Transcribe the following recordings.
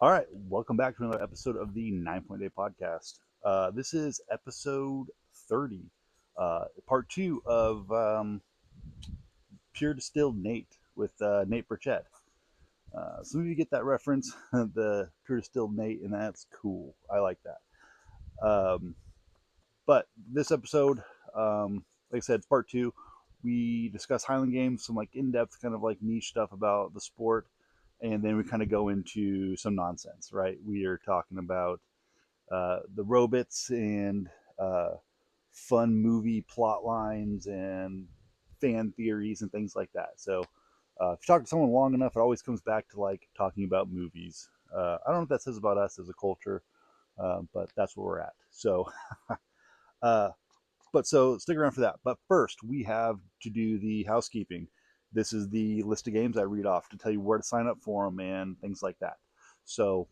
All right, welcome back to another episode of the 9 Point Day podcast. This is episode 30, part two of Pure Distilled Nate with Nate Burchett. Some of you get that reference, the Pure Distilled Nate, and that's cool. I like that. But this episode, like I said, it's part two. We discuss Highland Games, some like in-depth kind of like niche stuff about the sport, and then we kind of go into some nonsense. Right? We are talking about the robots and uh, fun movie plot lines and fan theories and things like that. So if you talk to someone long enough, it always comes back to like talking about movies. I don't know what that says about us as a culture, but that's where we're at. So, uh, so stick around for that. But first, we have to do the housekeeping. This is the list of games I read off to tell you where to sign up for them and things like that. So,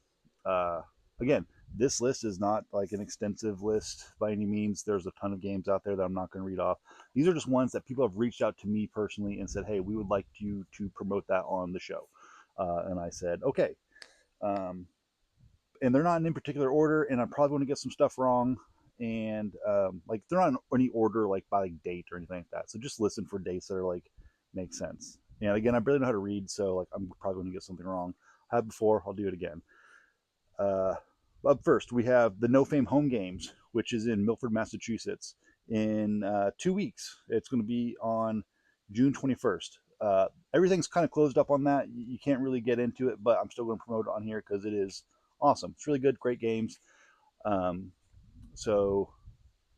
uh, again, this list is not like an extensive list by any means. There's a ton of games out there that I'm not going to read off. These are just ones that people have reached out to me personally and said, "Hey, we would like you to promote that on the show." And I said, "Okay." Um, and they're not in any particular order, and I'm probably going to get some stuff wrong. And like they're not in any order like by like date or anything like that. So just listen for dates that are like make sense. And again, I barely know how to read, so like I'm probably going to get something wrong. I have before, I'll do it again. Uh, up first, we have the No Fame Home Games, which is in Milford, Massachusetts, in 2 weeks. It's going to be on June 21st. Everything's kind of closed up on that. You can't really get into it, but I'm still going to promote it on here because it is awesome. It's really good, great games. Um, so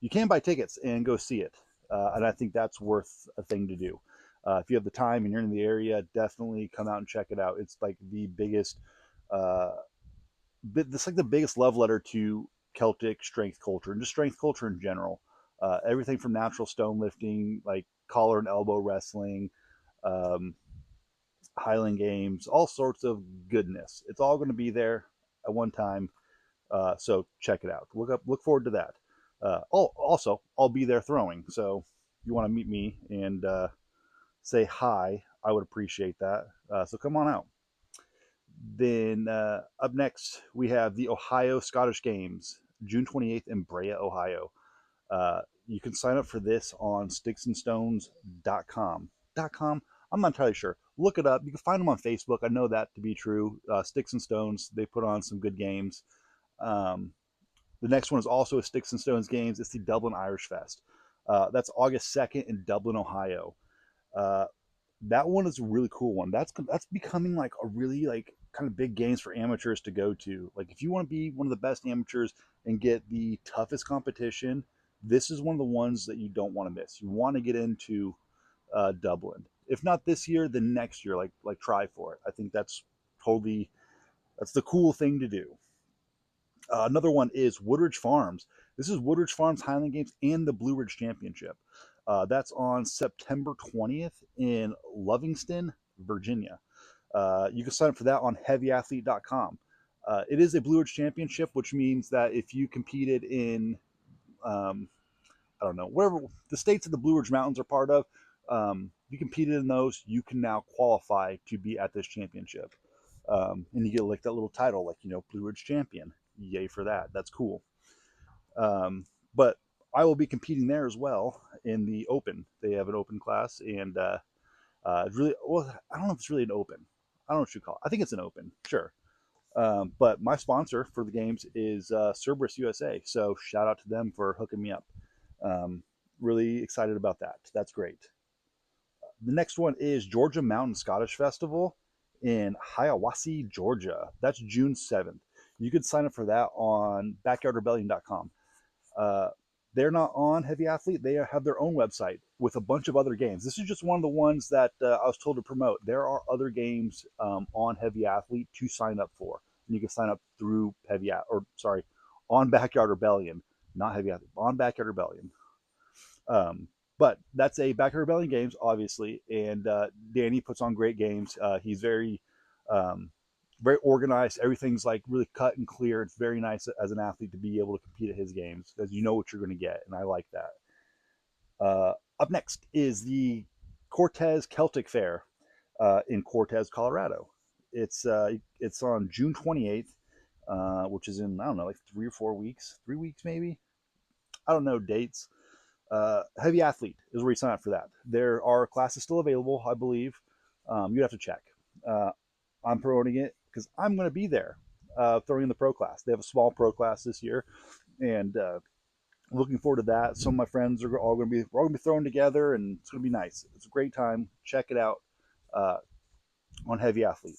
you can buy tickets and go see it, and I think that's worth a thing to do. If you have the time and you're in the area, definitely come out and check it out. It's like the biggest uh, this like the biggest love letter to Celtic strength culture and just strength culture in general. Everything from natural stone lifting, like collar and elbow wrestling, um, Highland Games, all sorts of goodness. It's all going to be there at one time. So check it out. Look forward to that. Also, I'll be there throwing. So if you want to meet me and say hi, I would appreciate that. So come on out. Then up next, we have the Ohio Scottish Games, June 28th in Brea, Ohio. You can sign up for this on sticksandstones.com. .com? I'm not entirely sure. Look it up. You can find them on Facebook. I know that to be true. Sticks and Stones, they put on some good games. Um, the next one is also a Sticks and Stones games. It's the Dublin Irish Fest. That's August 2nd in Dublin, Ohio. Uh, that one is a really cool one. That's becoming like a really like kind of big games for amateurs to go to. Like if you want to be one of the best amateurs and get the toughest competition, this is one of the ones that you don't want to miss. You want to get into Dublin. If not this year, then next year. Like try for it. I think totally that's the cool thing to do. Another one is Woodridge Farms. This is Woodridge Farms Highland Games and the Blue Ridge Championship. That's on September 20th in Lovingston, Virginia. You can sign up for that on heavyathlete.com. It is a Blue Ridge Championship, which means that if you competed in, um, I don't know, wherever the states that the Blue Ridge Mountains are part of, you competed in those, you can now qualify to be at this championship. And you get like that little title, like, Blue Ridge Champion. Yay for that. That's cool. But I will be competing there as well in the open. They have an open class, and it's really well. I don't know if it's really an open. I don't know what you call it. I think it's an open, sure. But my sponsor for the games is Cerberus USA. So shout out to them for hooking me up. Um, really excited about that. That's great. The next one is Georgia Mountain Scottish Festival in Hiawassee, Georgia. That's June 7th. You could sign up for that on backyardrebellion.com. Uh, they're not on Heavy Athlete. They have their own website with a bunch of other games. This is just one of the ones that I was told to promote. There are other games on Heavy Athlete to sign up for. And you can sign up through on Backyard Rebellion, not Heavy Athlete, on Backyard Rebellion. But that's a Backyard Rebellion games, obviously, and Danny puts on great games. He's um, very organized. Everything's like really cut and clear. It's very nice as an athlete to be able to compete at his games because you know what you're going to get, and I like that. Up next is the Cortez Celtic Fair in Cortez, Colorado. It's on June 28th. which is in, I don't know, like 3 or 4 weeks, 3 weeks maybe. I don't know dates. Heavy Athlete is where you sign up for that. There are classes still available, I believe. You have to check. Uh, I'm promoting it because I'm going to be there, throwing in the pro class. They have a small pro class this year, and looking forward to that. Some of my friends are all going to be we're all going to be thrown together, and it's going to be nice. It's a great time. Check it out uh, on Heavy Athlete.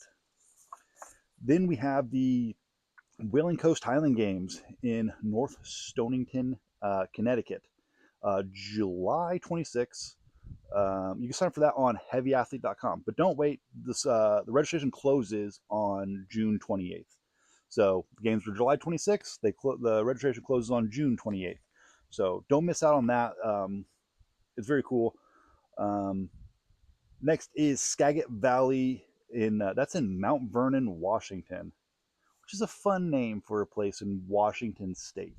Then we have the Whaling Coast Highland Games in North Stonington, Connecticut, July 26th. You can sign up for that on heavyathlete.com, but don't wait. The registration closes on June 28th. So the games were July 26th. The registration closes on June 28th. So don't miss out on that. It's very cool. Um, Next is Skagit Valley that's in Mount Vernon, Washington, which is a fun name for a place in Washington State.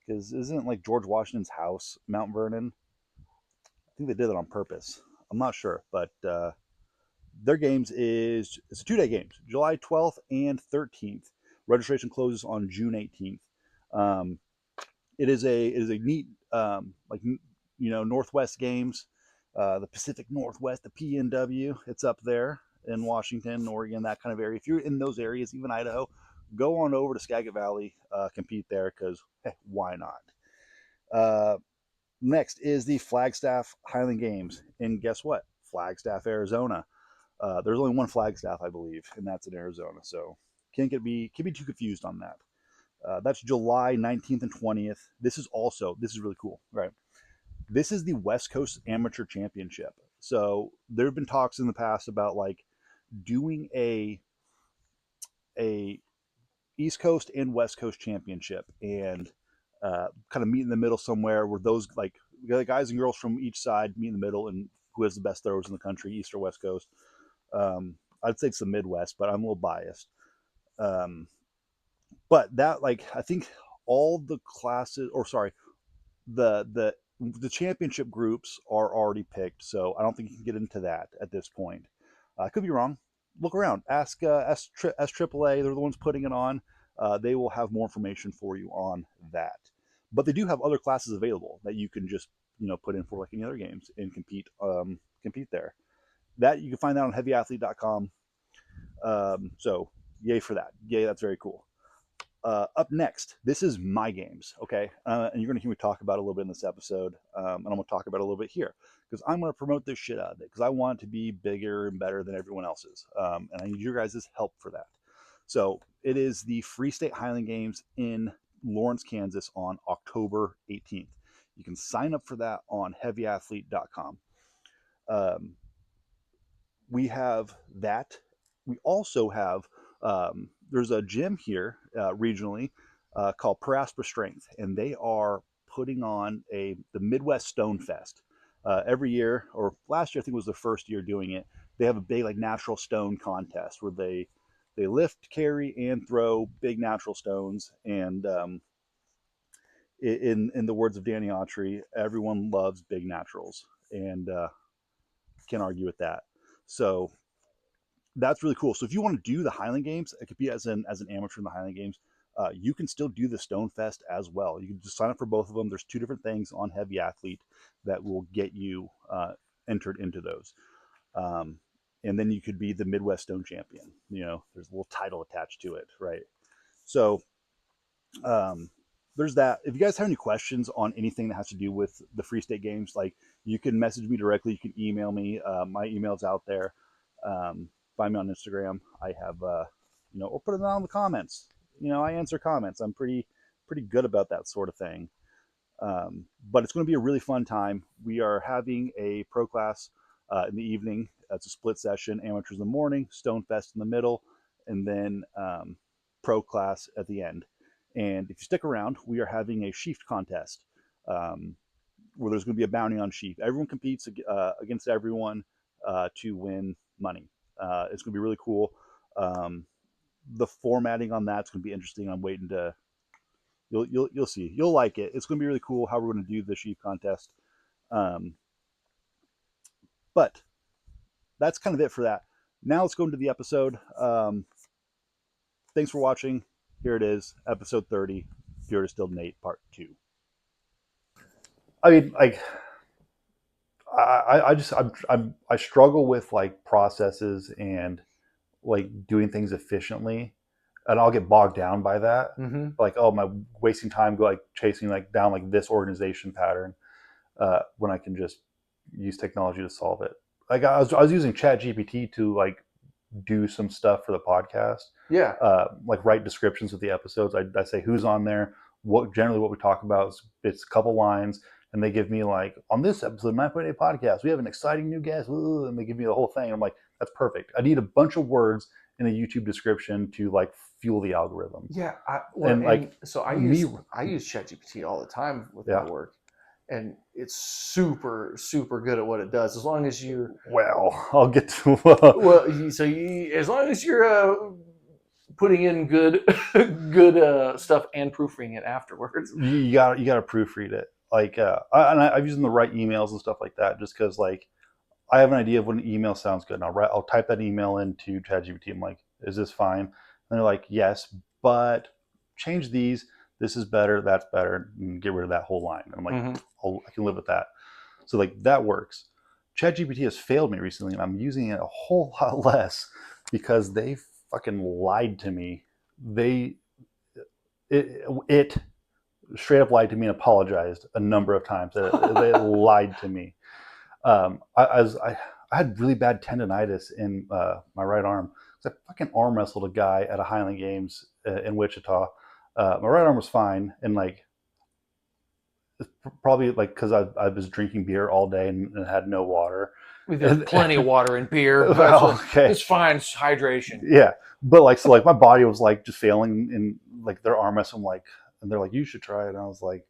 Because isn't it like George Washington's house, Mount Vernon? I think they did it on purpose. I'm not sure, but their games it's a 2-day games, July 12th and 13th. Registration closes on June 18th. Um, it is a neat Northwest games, the Pacific Northwest, the PNW. It's up there in Washington, Oregon, that kind of area. If you're in those areas, even Idaho, go on over to Skagit Valley, compete there because why not? Uh, Next is the Flagstaff Highland Games, and guess what? Flagstaff, Arizona. There's only one Flagstaff, I believe, and that's in Arizona. So can't be too confused on that. That's July 19th and 20th. This is really cool, right? This is the West Coast Amateur Championship. So there have been talks in the past about like doing a East Coast and West Coast championship and kind of meet in the middle somewhere where those like the guys and girls from each side meet in the middle and who has the best throwers in the country, East or West Coast. I'd say it's the Midwest, but I'm a little biased. Um, but that like I think all the classes, or sorry, the championship groups are already picked, so I don't think you can get into that at this point. I could be wrong. Look around. Ask SAAA. They're the ones putting it on. They will have more information for you on that. But they do have other classes available that you can just put in for like any other games and compete there. That you can find out on heavyathlete.com. So yay for that. Yay, that's very cool. Up next, this is my games, okay? And you're going to hear me talk about it a little bit in this episode, and I'm going to talk about it a little bit here because I'm going to promote this shit out of it because I want it to be bigger and better than everyone else's, and I need your guys' help for that. So it is the Free State Highland Games in Lawrence, Kansas on October 18th. You can sign up for that on heavyathlete.com. We have that. We also have there's a gym here regionally called Paraspera Strength, and they are putting on the Midwest Stone Fest every year. Or last year, I think was the first year doing it. They have a big like natural stone contest where they lift, carry, and throw big natural stones. And in the words of Danny Autry, everyone loves big naturals, and can't argue with that. So that's really cool. So if you want to do the Highland Games, it could be as an amateur in the Highland Games. You can still do the Stone Fest as well. You can just sign up for both of them. There's two different things on Heavy Athlete that will get you entered into those. And then you could be the Midwest Stone Champion. There's a little title attached to it, right? So there's that. If you guys have any questions on anything that has to do with the Free State Games, like you can message me directly. You can email me. My email's out there. Find me on Instagram. I have, or put it down in the comments. I answer comments. I'm pretty good about that sort of thing. But it's going to be a really fun time. We are having a pro class in the evening. It's a split session. Amateurs in the morning, Stone Fest in the middle, and then pro class at the end. And if you stick around, we are having a sheaf contest where there's going to be a bounty on sheaf. Everyone competes against everyone to win money. It's going to be really cool. The formatting on that's going to be interesting. I'm waiting to. You'll see. You'll like it. It's going to be really cool how we're going to do the sheep contest. But that's kind of it for that. Now let's go into the episode. Thanks for watching. Here it is, episode 30, Pure Distilled Nate, part 2. I mean, like, I struggle with like processes and like doing things efficiently, and I'll get bogged down by that. Mm-hmm. Like, oh, my wasting time go like chasing like down like this organization pattern when I can just use technology to solve it. Like I was using Chat GPT to like do some stuff for the podcast. Yeah. Like write descriptions of the episodes. I say who's on there, what we talk about. It's a couple lines, and they give me like on this episode, 9.8 podcast, we have an exciting new guest, and they give me the whole thing. I'm like, that's perfect. I need a bunch of words in a YouTube description to like fuel the algorithm. Yeah. So I me, use ChatGPT all the time with yeah. my work, and it's super good at what it does. As long as you're I'll get to as long as you're putting in good stuff and proofreading it afterwards. You got to proofread it. Like I've used the right emails and stuff like that, just because like I have an idea of when an email sounds good, and I'll type that email into ChatGPT. I'm like, is this fine? And they're like, yes, but change these. This is better. That's better. And get rid of that whole line. And I'm like, I can live with that. So like that works. ChatGPT has failed me recently, and I'm using it a whole lot less because they fucking lied to me. It straight up lied to me and apologized a number of times. They lied to me. I had really bad tendonitis in my right arm. I fucking arm wrestled a guy at a Highland Games in Wichita. My right arm was fine, and like probably like because I was drinking beer all day and had no water. There's plenty of water and beer. Okay. It's fine. It's hydration. Yeah, but like so, like my body was like just failing, and like their arm wrestle. Like, and they're like, you should try it. And I was like,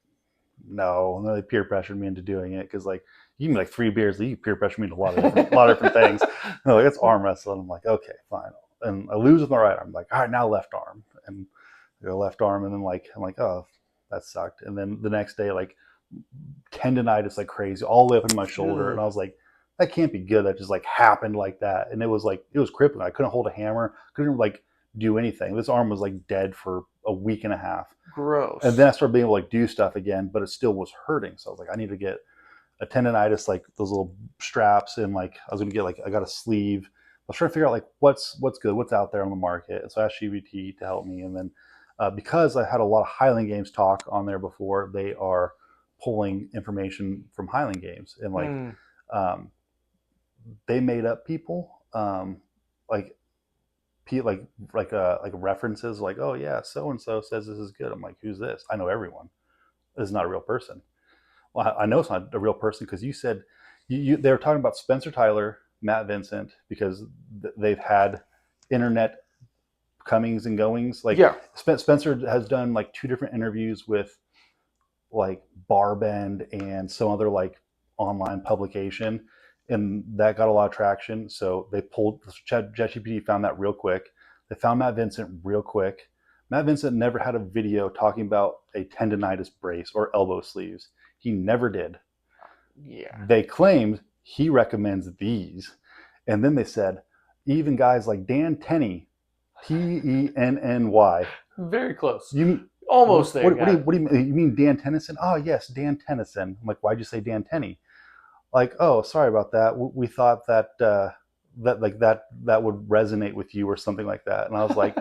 no. And then they peer pressured me into doing it because like you can like 3 beers, you peer pressure me into a lot of different things. And they're like, it's arm wrestling. I'm like, okay, fine. And I lose with my right arm. I'm like, all right, now left arm, and I go left arm, and then like I'm like, oh, that sucked. And then the next day, like tendonitis like crazy all the way up in my shoulder, and I was like, that can't be good. That just like happened like that, and it was crippling. I couldn't hold a hammer, couldn't like do anything. This arm was like dead for a week and a half. Gross. And then I started being able to like do stuff again, but it still was hurting. So I was like, I need to get a tendonitis, like those little straps, and like I was gonna get like I got a sleeve. I was trying to figure out like what's good, what's out there on the market. And so I asked GBT to help me, and then because I had a lot of Highland Games talk on there before, they are pulling information from Highland Games, and like they made up people like references like, oh yeah, so and so says this is good. I'm like, who's this? I know everyone. This is not a real person. Well, I know it's not a real person because you said they were talking about Spencer Tyler, Matt Vincent, because they've had internet comings and goings. Like, yeah, Spencer has done like 2 different interviews with like Barbend and some other like online publication, and that got a lot of traction. So they pulled ChatGPT, found that real quick. They found Matt Vincent real quick. Matt Vincent never had a video talking about a tendonitis brace or elbow sleeves. He never did. Yeah. They claimed he recommends these. And then they said, even guys like Dan Tenney, Tenny. Very close. You almost there. What do you mean Dan Tennyson? Oh yes, Dan Tennyson. I'm like, why'd you say Dan Tenney? Like, oh, sorry about that. We thought that that would resonate with you or something like that. And I was like,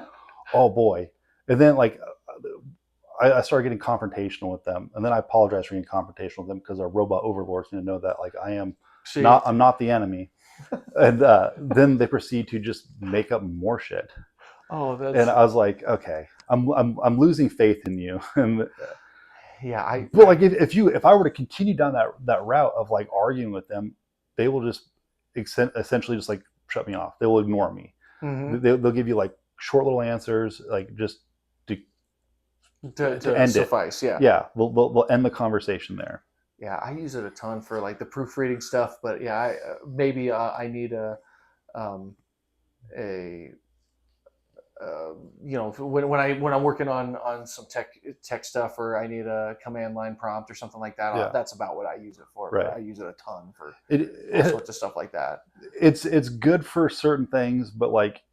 oh boy. And then like I started getting confrontational with them, and then I apologized for getting confrontational with them because our robot overlords need to know that like I'm not the enemy. And then they proceed to just make up more shit. Oh, and I was like, okay, I'm losing faith in you. And yeah, but like if I were to continue down that route of like arguing with them, they will just essentially just like shut me off. They will ignore me. Mm-hmm. They'll give you like short little answers, like just to end suffice. It. Yeah, we'll end the conversation there. Yeah, I use it a ton for like the proofreading stuff, but yeah, maybe I need when I'm working on some tech stuff, or I need a command line prompt or something like that. Yeah. That's about what I use it for. Right. But I use it a ton for all sorts of stuff like that. It's good for certain things, but like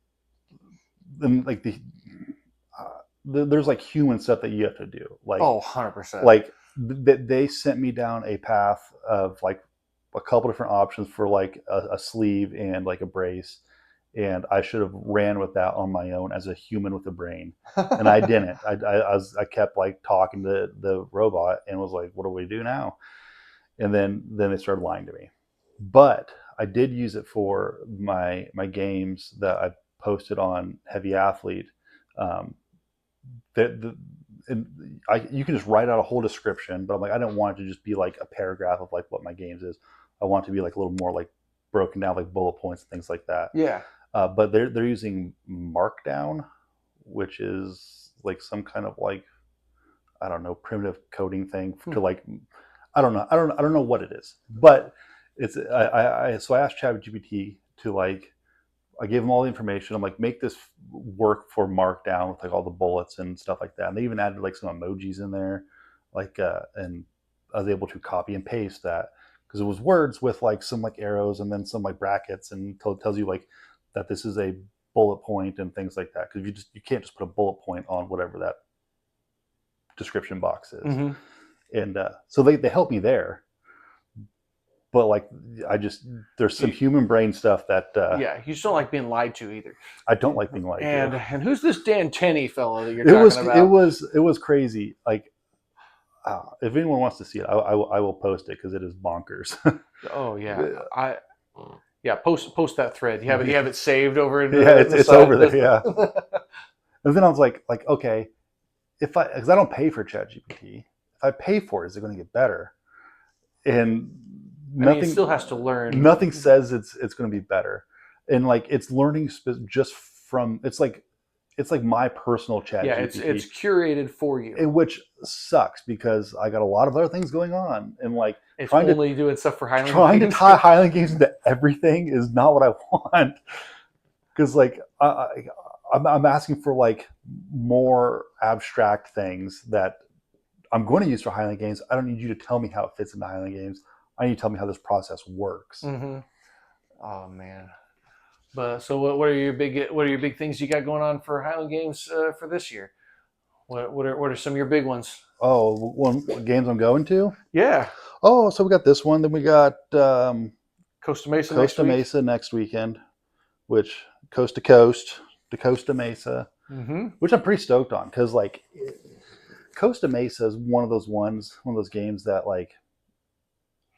there's like human stuff that you have to do. Like, 100%. Like they sent me down a path of like a couple different options for like a sleeve and like a brace, and I should have ran with that on my own as a human with a brain, and I didn't. I kept like talking to the robot and was like, "What do we do now?" And then they started lying to me. But I did use it for my games that I posted on Heavy Athlete. Um, you can just write out a whole description, but I'm like, I don't want it to just be like a paragraph of like what my games is. I want it to be like a little more like broken down, like bullet points and things like that. Yeah. But they're using Markdown, which is like some kind of like, I don't know, primitive coding thing to like, I don't know what it is, but it's so I asked ChatGPT to like, I gave them all the information. I'm like, make this work for Markdown with like all the bullets and stuff like that. And they even added like some emojis in there, like and I was able to copy and paste that because it was words with like some like arrows and then some like brackets, and tells you like that this is a bullet point and things like that. Because you can't just put a bullet point on whatever that description box is. Mm-hmm. And so they helped me there. But like, there's some human brain stuff that yeah, you just don't like being lied to either. I don't like being lied to. And who's this Dan Tenney fellow that you're talking about? It was crazy. Like, if anyone wants to see it, I will post it because it is bonkers. Oh yeah, post that thread. You have it saved over in it's over there. Yeah. And then I was like okay, because I don't pay for ChatGPT. If I pay for it, is it going to get better? And nothing, it still has to learn. Nothing says it's going to be better, and like it's learning just from it's like my personal ChatGPT. Yeah, it's curated for you, which sucks because I got a lot of other things going on, and like it's only doing stuff for Highland. Trying to tie Highland Games into everything is not what I want. Because like I'm asking for like more abstract things that I'm going to use for Highland Games. I don't need you to tell me how it fits into Highland Games. I need to tell me how this process works. Mm-hmm. Oh man! But so what are your big things you got going on for Highland Games for this year? What are some of your big ones? Oh, what games I'm going to? Yeah. Oh, so we got this one. Then we got Costa Mesa. Mesa next weekend, which coast to Costa Mesa, mm-hmm. which I'm pretty stoked on because like Costa Mesa is one of those games that like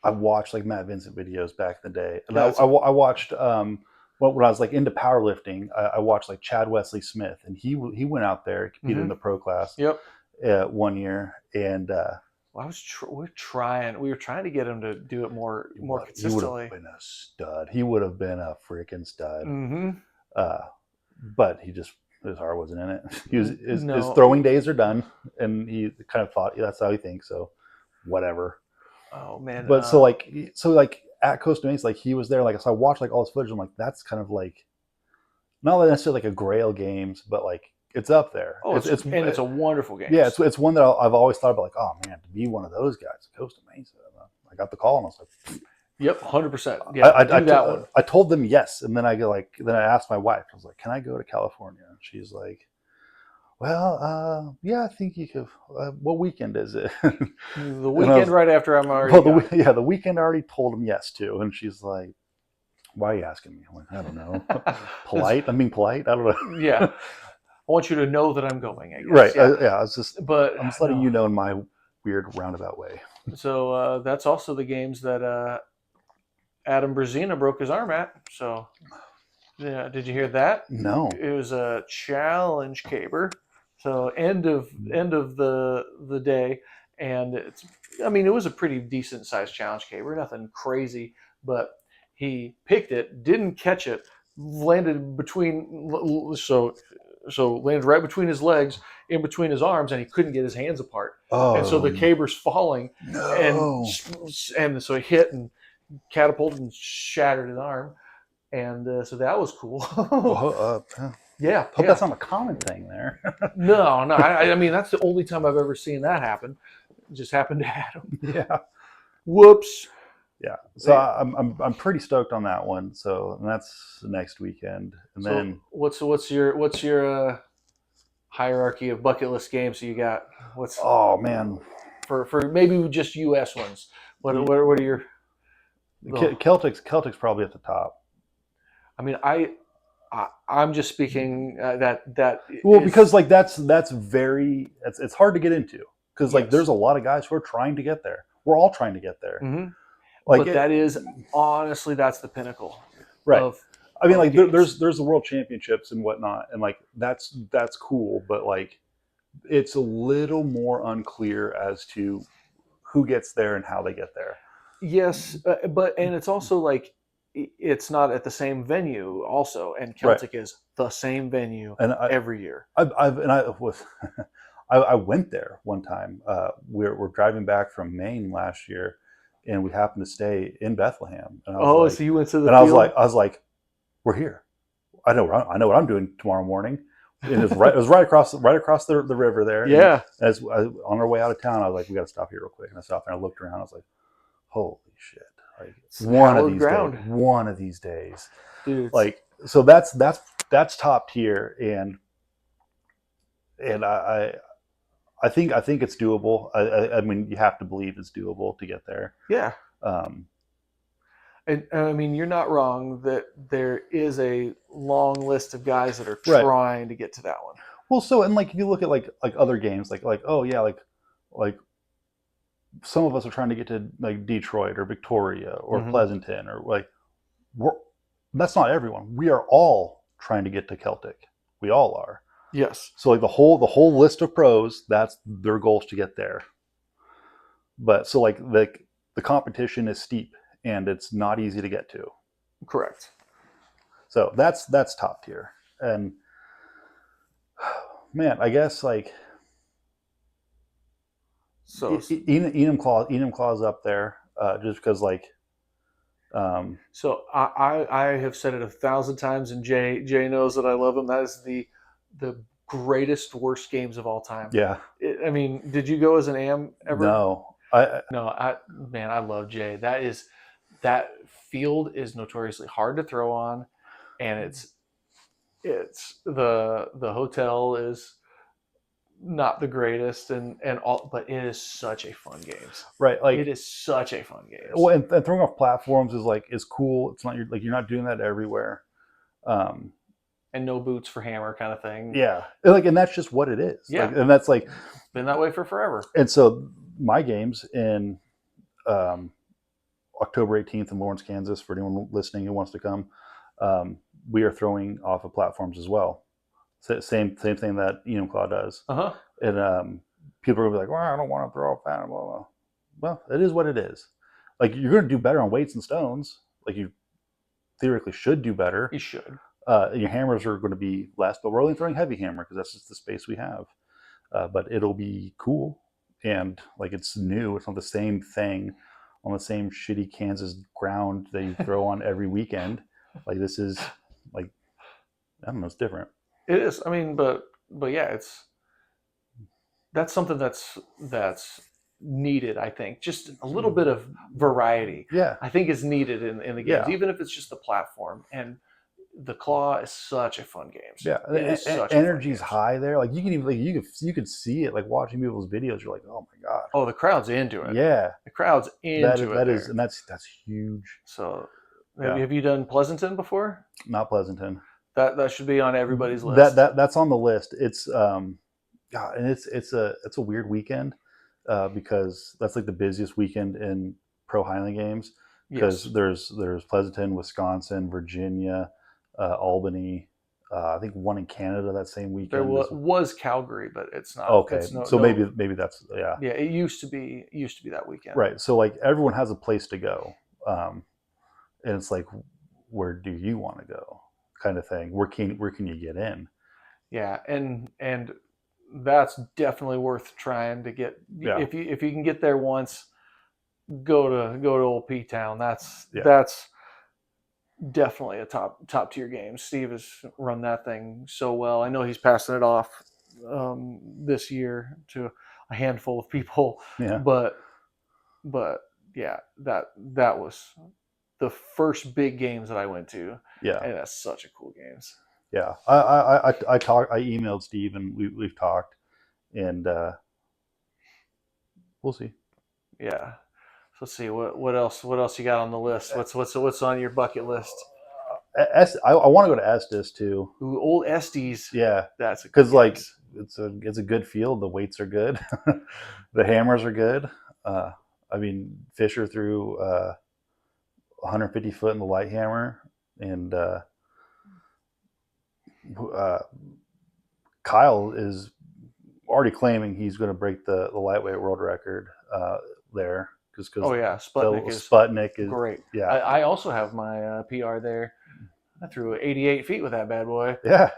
I watched like Matt Vincent videos back in the day, and I watched when I was like into powerlifting, I watched like Chad Wesley Smith, and he went out there and competed in the pro class. Yep. 1 year, and we were trying to get him to do it more consistently. He would have been a stud. He would have been a freaking stud. Mm-hmm. But his heart wasn't in it. His throwing days are done, and he kind of thought that's how he thinks. So, whatever. Oh man! But so at Costa Mesa, like he was there. Like so, I watched like all his footage. I'm like, that's kind of like not necessarily like a Grail Games, but like it's up there. Oh, it's a wonderful game. Yeah, it's one that I've always thought about. Like, oh man, to be one of those guys, Costa Mesa. I got the call, and I was like, yep, 100%. Yeah, I told them yes, and then I asked my wife. I was like, can I go to California? And she's like, well, yeah, I think you could. What weekend is it? The weekend right after I'm already. The weekend I already told him yes to, and she's like, "Why are you asking me?" I'm like, I don't know. Polite. I'm being polite. I don't know. Yeah, I want you to know that I'm going. I guess. Right. Yeah. I'm just letting you know in my weird roundabout way. So that's also the games that Adam Brzezina broke his arm at. So, yeah, did you hear that? No. It was a challenge caber. So end of the day, and it was a pretty decent sized challenge caber, nothing crazy, but he picked it, didn't catch it, landed landed right between his legs, in between his arms, and he couldn't get his hands apart. Oh. And so the caber's falling, and so it hit and catapulted and shattered his arm, and so that was cool. Yeah, hope that's not a common thing there. No. I mean, that's the only time I've ever seen that happen. It just happened to Adam. Yeah. Whoops. Yeah. So I'm pretty stoked on that one. So and that's next weekend, and then what's your hierarchy of bucket list games. So you got what's Oh man, for maybe just U.S. ones. What are your? Celtic's probably at the top. I mean, I'm just speaking that Well, is, because like that's very it's hard to get into because like yes. there's a lot of guys who are trying to get there. We're all trying to get there. Mm-hmm. Like But that is honestly that's the pinnacle right. of. I mean, of like games. there's the world championships and whatnot, and like that's cool, but like it's a little more unclear as to who gets there and how they get there. Yes, but and it's also like it's not at the same venue also, and Right. Celtic is the same venue And every year. I was I went there one time. We're driving back from Maine last year, and we happened to stay in Bethlehem. And I was Oh, like, so you went to the and field? I was like, we're here. I know what I'm doing tomorrow morning. And it was right across the river there. Yeah. And as on our way out of town, I was like, we got to stop here real quick. And I stopped and I looked around. I was like, holy shit! Like It's one of hallowed these ground. days, one of these days. Dude, Like so that's top tier, and I think it's doable. I mean, you have to believe it's doable to get there. yeah. Um, And I mean, you're not wrong that there is a long list of guys that are right. trying to get to that one. Well, so and like if you look at like other games, like oh yeah, like some of us are trying to get to like Detroit or Victoria or Mhm. Pleasanton or like that's not everyone. We are all trying to get to Celtic. We all are. Yes. So like the whole list of pros, that's their goals to get there. But so like the competition is steep and it's not easy to get to. Correct. So that's top tier. And man, I guess like So Enum Claw's up there just because like so I have said it 1,000 times, and Jay knows that I love him. That is the greatest worst games of all time. yeah. I mean, did you go as an AM ever? No. No, I love Jay. That field is notoriously hard to throw on, and it's the hotel is not the greatest, and all, but it is such a fun game. Right, like it is such a fun game. Well, and throwing off platforms is cool. It's not you're not doing that everywhere. And no boots for hammer kind of thing. Yeah, and that's just what it is. Yeah, and that's like been that way for forever. And so my games in October 18th in Lawrence, Kansas, for anyone listening who wants to come, we are throwing off of platforms as well. Same thing that Enumclaw does. Uh-huh. And people are gonna be like, "Well, I don't want to throw off that." Blah, blah. Well, it is what it is. Like you're going to do better on weights and stones. Like you theoretically should do better. You should. Your hammers are going to be less, but we're only throwing heavy hammer because that's just the space we have. But it'll be cool, and like it's new. It's not the same thing on the same shitty Kansas ground that you throw on every weekend. Like this is like I don't know. It's different. It is. I mean, but yeah, that's something that's needed. I think just a little bit of variety. Yeah, I think is needed in the games, even if it's just the platform. And the claw is such a fun game. Yeah, energy's high there. Like you can even you could see it like watching people's videos. You're like, oh my god. Oh, the crowd's into it. Yeah, the crowd's into it. And that's huge. So, have you done Pleasanton before? Not Pleasanton. That should be on everybody's list. That's on the list. It's God, and it's a weird weekend because that's like the busiest weekend in pro Highland Games because there's Pleasanton, Wisconsin, Virginia, Albany. I think one in Canada that same weekend. There was Calgary, but it's not. Okay, it's so maybe that's Yeah, it used to be that weekend. Right. So like everyone has a place to go, and it's like, where do you want to go, kind of thing. Where can you get in? Yeah, and that's definitely worth trying to get. Yeah. If you can get there once, go to old P Town. That's definitely a top tier game. Steve has run that thing so well. I know he's passing it off this year to a handful of people. Yeah. But yeah, that was the first big games that I went to. Yeah. And that's such a cool games. Yeah, I emailed Steve and we've talked, and we'll see. Yeah. So let's see what else you got on the list. What's on your bucket list? I want to go to Estes too. Ooh, old Estes. Yeah, That's a good because like guess. it's a good field. The weights are good, the hammers are good. I mean, Fisher threw 150 foot in the light hammer, and uh, Kyle is already claiming he's going to break the lightweight world record there, just because Oh yeah, Phil Sputnik is Sputnik is great. yeah I also have my PR there. I threw 88 feet with that bad boy. yeah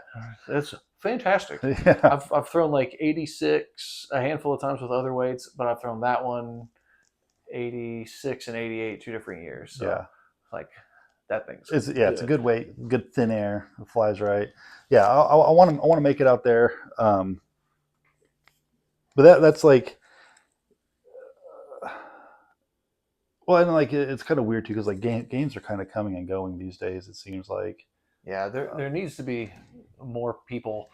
It's fantastic. yeah I've thrown like 86 a handful of times with other weights, but I've thrown that one 86 and 88 2 different years. So yeah. like that thing's It's a good. good weight, good thin air. It flies right. Yeah, I want to make it out there. But that's like, well, and like it's kind of weird too because like games are kind of coming and going these days. It seems like. Yeah, Uh, there needs to be more people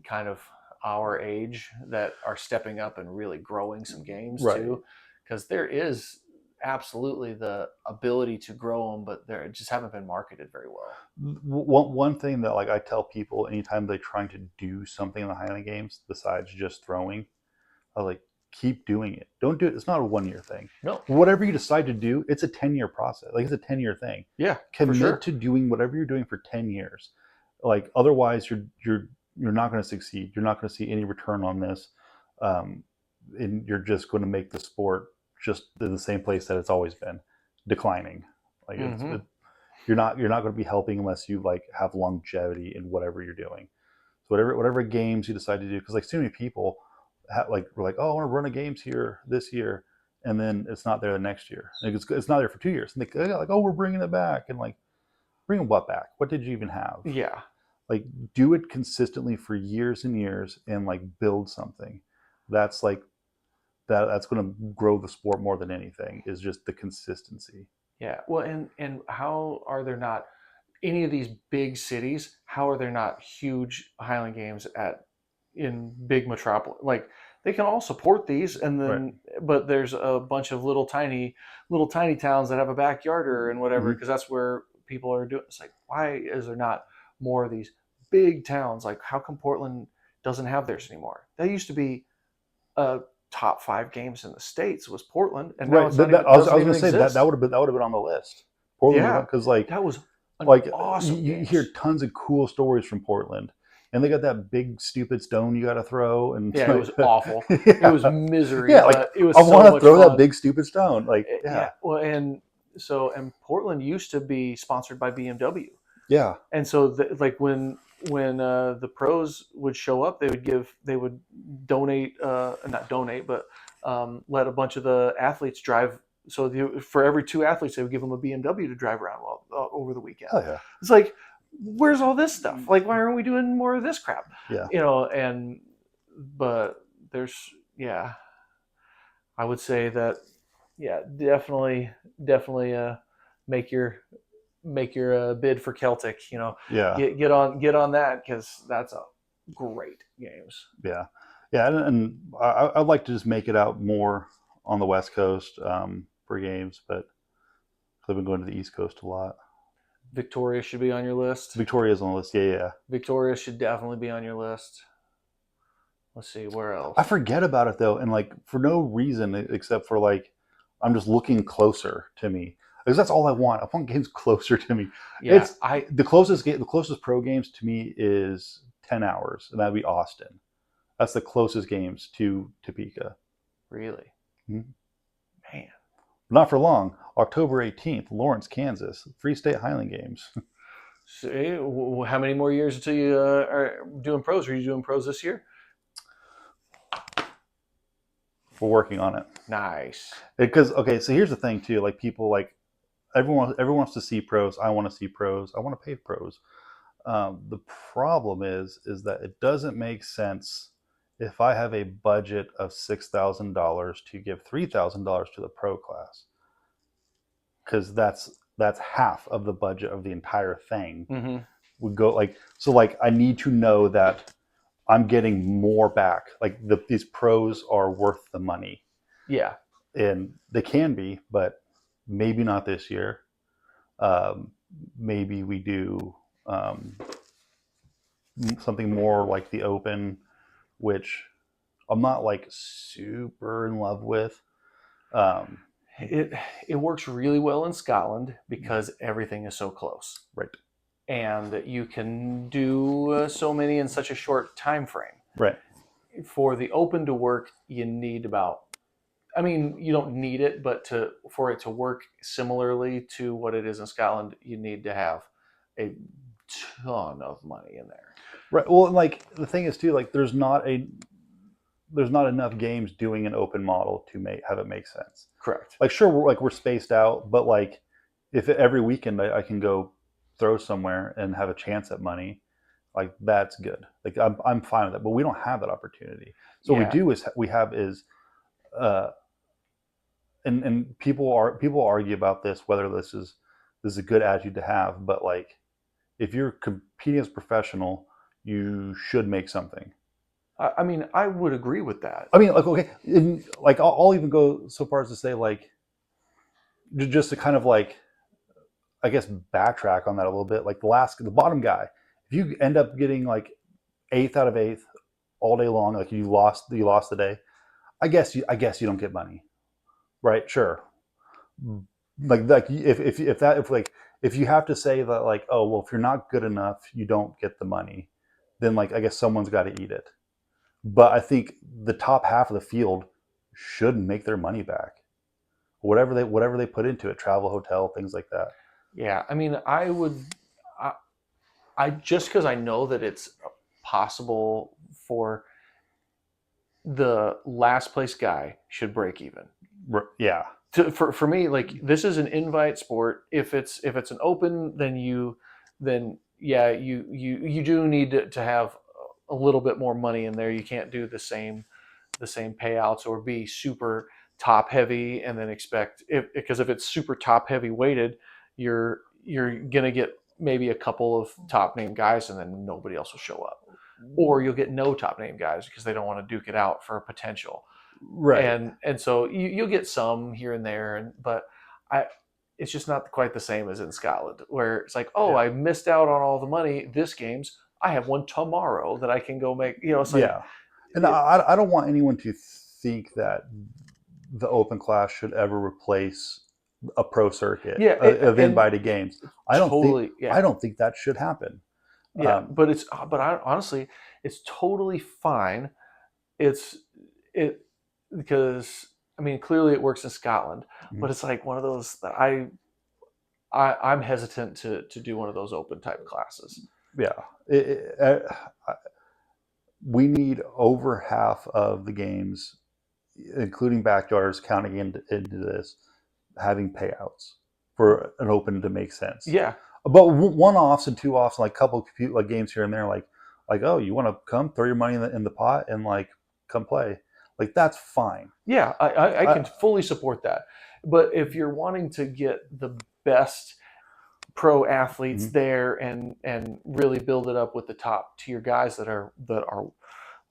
kind of our age that are stepping up and really growing some games right. too, because there is absolutely the ability to grow them, but they just haven't been marketed very well. One thing that like I tell people anytime they're trying to do something in the Highland Games besides just throwing, I like keep doing it. Don't do it. It's not a 1 year thing. No, Whatever you decide to do, it's a 10 year process. Like it's a 10 year thing. yeah, for Commit sure. to doing whatever you're doing for 10 years. Like otherwise, you're not going to succeed. You're not going to see any return on this, um, and you're just going to make the sport just in the same place that it's always been, declining. Like Mm-hmm. you're not going to be helping unless you like have longevity in whatever you're doing. So whatever games you decide to do, because like so many people we're like, oh, I want to run a games here this year, and then it's not there the next year. Like it's not there for 2 years, and they like, oh, we're bringing it back, and like, bring what back? What did you even have? Yeah, Like, do it consistently for years and years, and like build something. That's like that's going to grow the sport more than anything. Is just the consistency. yeah. Well, and how are there not any of these big cities? How are there not huge Highland Games at in big metropolis? Like they can all support these, and Right. then but there's a bunch of little tiny towns that have a backyarder and whatever Mm-hmm. because that's where people are doing. It's like why is there not more of these big towns? Like how come Portland doesn't have theirs anymore? That used to be a top 5 games in the states was Portland, and now Right. it's not even I doesn't was even going to say exist. that would have been on the list. Portland Yeah, because that was an like awesome you hear games. tons of cool stories from Portland, and they got that big stupid stone you got to throw, and Yeah, it like was awful. It was yeah misery, yeah like but it was I so want to much throw that fun. big stupid stone. Like Yeah, yeah well, and Portland used to be sponsored by BMW, yeah and so like when the pros would show up, they would donate, not donate, but let a bunch of the athletes drive. So for every 2 athletes, they would give them a BMW to drive around over the weekend. hell yeah It's like, where's all this stuff? Like, why aren't we doing more of this crap? yeah And but there's yeah, I would say that yeah, definitely make your bid for Celtic. yeah Get on that because that's a great games. yeah yeah and I'd like to just make it out more on the West Coast for games, but I've been going to the East Coast a lot. Victoria should be on your list. Victoria's on the list. Yeah. Victoria should definitely be on your list. Let's see where I else. forget about it though, and like for no reason except for like I'm just looking closer to me because that's all I want. I want games closer to me. Yeah, It's I the closest pro games to me is 10 hours, and that'd be Austin. That's the closest games to Topeka. really Mhm. man. Not for long. October 18th, Lawrence, Kansas, Free State Highland Games. See, how many more years until you are doing pros? Are you doing pros this year? We're working on it Nice. because okay. So here's the thing too. Like people like everyone wants to see pros. I want to see pros. I want to pay pros. The problem is that it doesn't make sense if I have a budget of $6,000 to give $3,000 to the pro class, because that's half of the budget of the entire thing. Mm-hmm. would go like, so like I need to know that I'm getting more back. Like these pros are worth the money. Yeah. And they can be, but maybe not this year. Um, Maybe we do something more like the Open, which I'm not like super in love with. Um, It it works really well in Scotland because everything is so close, right, and you can do so many in such a short time frame. right, For the Open to work, you need about, I mean, you don't need it, but for it to work similarly to what it is in Scotland, you need to have a ton of money in there. right. Well, like the thing is too, like there's not enough games doing an open model to have it make sense. Correct. Like sure, we're spaced out, but like if every weekend I can go throw somewhere and have a chance at money, like that's good. Like I'm fine with that, but we don't have that opportunity. So what we Yeah. do is uh, and people argue about this whether this is a good attitude to have, but like if you're competing as a professional, you should make something. I mean, I would agree with that. I mean, like okay, like I'll even go so far as to say like just to kind of like I guess backtrack on that a little bit. Like the bottom guy, if you end up getting like eighth out of eighth all day long, like you lost the day. I guess you don't get money, right? Sure. Like if you have to say that like oh well if you're not good enough you don't get the money, then like I guess someone's got to eat it. But I think the top half of the field should make their money back, whatever they put into it, travel, hotel, things like that. Yeah, I mean, I, I just because I know that it's possible for the last place guy should break even. Yeah, For me, like this is an invite sport. If it's an open, then yeah, you do need to have a little bit more money in there. You can't do the same payouts or be super top heavy and then expect, because if it's super top heavy weighted, you're gonna get maybe a couple of top name guys and then nobody else will show up, or you'll get no top name guys because they don't want to duke it out for a potential. right. And so you'll get some here and there, but I it's just not quite the same as in Scotland, where it's like, oh, Yeah, I missed out on all the money this game's, I have one tomorrow that I can go make. It's like yeah. And it, I don't want anyone to think that the open class should ever replace a pro circuit yeah, of and invited games. totally, I yeah, don't think that should happen. yeah. Um, Honestly, it's totally fine. It's it because I mean, clearly it works in Scotland, but it's like one of those that I'm hesitant to do one of those open type classes. yeah, we need over half of the games, including backyards, counting into this, having payouts for an open to make sense. Yeah, But one offs and two offs, and like a couple of like games here and there, like oh, you want to come throw your money in the pot and like come play, like that's fine. yeah, I I, can fully support that. But if you're wanting to get the best pro athletes mhm, there and really build it up with the top tier guys that are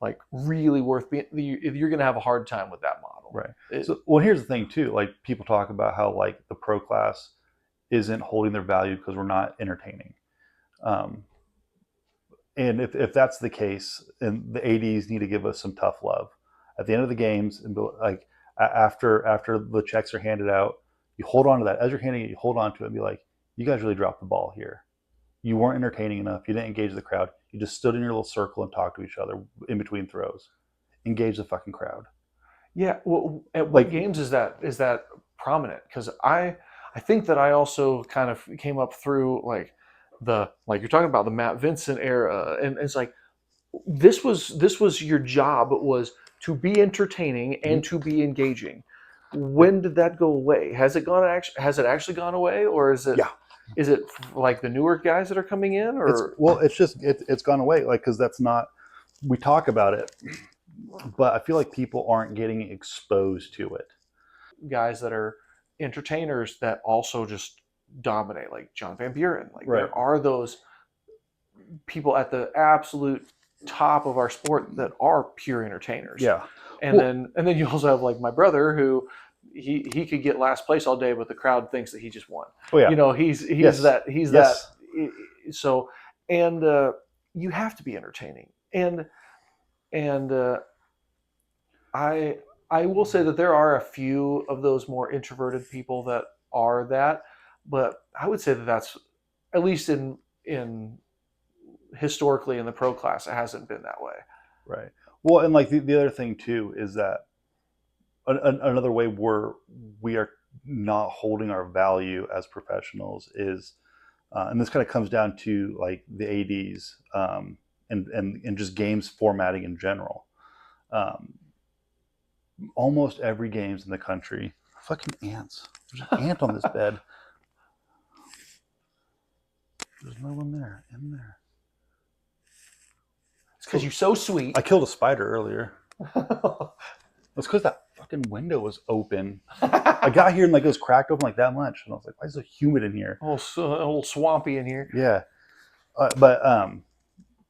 like really worth being, you're going to have a hard time with that model. right. So well, here's the thing too. Like people talk about how like the pro class isn't holding their value because we're not entertaining. Um, and if that's the case, and the ADs need to give us some tough love at the end of the games, and like after the checks are handed out, you hold on to that as you're handing it. You hold on to it and be like, "You guys really dropped the ball here. You weren't entertaining enough. You didn't engage the crowd. You just stood in your little circle and talked to each other in between throws. Engage the fucking crowd." Yeah, well, at what Like, games is that prominent? Because I think that I also kind of came up through like you're talking about the Matt Vincent era, and it's like this was your job, was to be entertaining and to be engaging. When did that go away? Has it actually gone away, or yeah, is it like the newer guys that are coming in, or it's just it's gone away. Like, because that's not, we talk about it, but I feel like people aren't getting exposed to it. guys that are entertainers that also just dominate, like John Van Buren? Like Right. there are those people at the absolute top of our sport that are pure entertainers. Yeah. And then you also have like my brother who he could get last place all day, but the crowd thinks that he just won. Oh yeah. You know, he's Yes. that. So, and you have to be entertaining. And I will say that there are a few of those more introverted people that are that, but I would say that that's at least in historically in the pro class, it hasn't been that way. Right. Well, and like the other thing too is that another way we are not holding our value as professionals is, and this kind of comes down to like the ADs, and just games formatting in general. Almost every games in the country, fucking ants. There's an ant on this bed. There's no one there. In there. It's because you're so sweet. I killed a spider earlier. It's because that fucking window was open. I got here and like it was cracked open like that much, and I was like, "Why is it so humid in here?" A little swampy in here. Yeah, but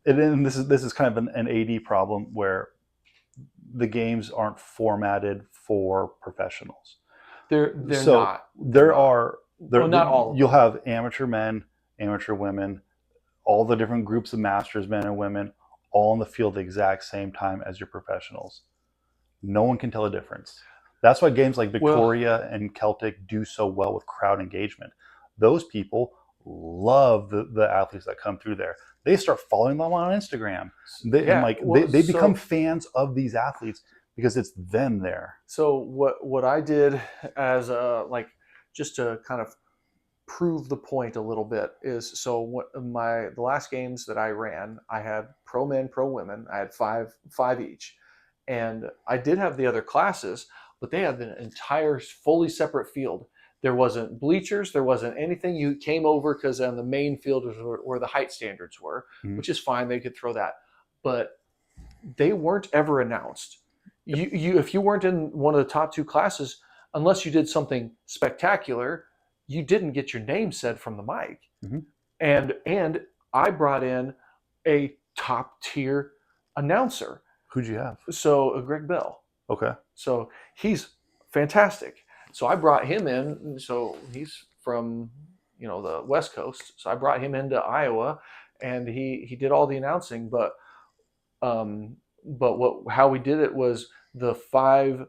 and this is kind of an AD problem where the games aren't formatted for professionals. They're so not. There are not all. You'll have amateur men, amateur women, all the different groups of masters, men and women, all in the field at the exact same time as your professionals. No one can tell a difference. That's why games like Victoria and Celtic do so well with crowd engagement. Those people love the athletes that come through there. They start following them on Instagram. They become fans of these athletes because it's them there. So what I did as just to kind of prove the point a little bit is, so the last games that I ran, I had pro men, pro women. I had five each. And I did have the other classes, but they had the entire fully separate field. There wasn't bleachers. There wasn't anything. You came over because on the main field was where the height standards were, which is fine. They could throw that. But they weren't ever announced. If you weren't in one of the top two classes, unless you did something spectacular, you didn't get your name said from the mic. And I brought in a top tier announcer. Who'd you have? So Greg Bell. Okay. So he's fantastic. So I brought him in. So he's from the West Coast. So I brought him into Iowa, and he did all the announcing. But how we did it was the 5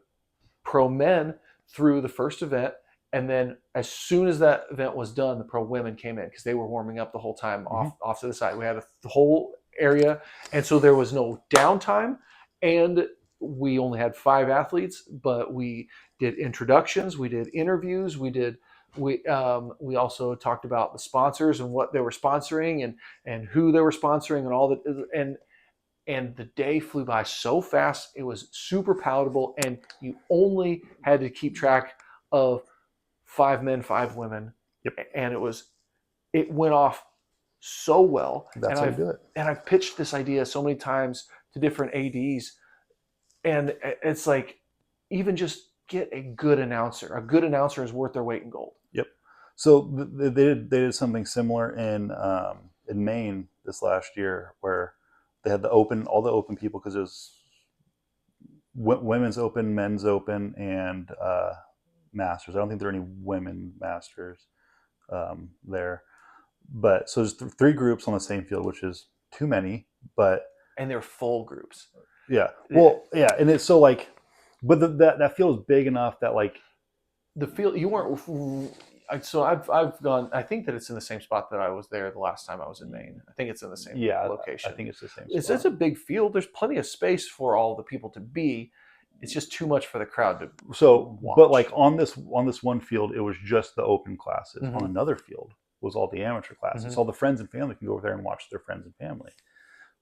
pro men through the first event, and then as soon as that event was done, the pro women came in because they were warming up the whole time off to the side. We had the whole area, and so there was no downtime, and we only had 5 athletes, but we did introductions, we did interviews, we also talked about the sponsors and what they were sponsoring and who they were sponsoring and all that, and the day flew by so fast. It was super palatable, and you only had to keep track of 5 men, 5 women. Yep. And it went off so well. That's how you do it. And I've pitched this idea so many times to different ADs, and it's like, even just get a good announcer. A good announcer is worth their weight in gold. Yep. So they did something similar in Maine this last year, where they had all the open people, because it was women's open, men's open, and masters. I don't think there are any women masters there, but so there's 3 groups on the same field, which is too many. And they're full groups. Yeah. Well, yeah, and it's so like, but that field is big enough that like the field you weren't. So I've gone. I think that it's in the same spot that I was there the last time I was in Maine. I think it's in the same location. I think it's the same spot. It's a big field. There's plenty of space for all the people to be. It's just too much for the crowd to watch. But like on this one field, it was just the open classes. On another field was all the amateur classes. All the friends and family can go over there and watch their friends and family.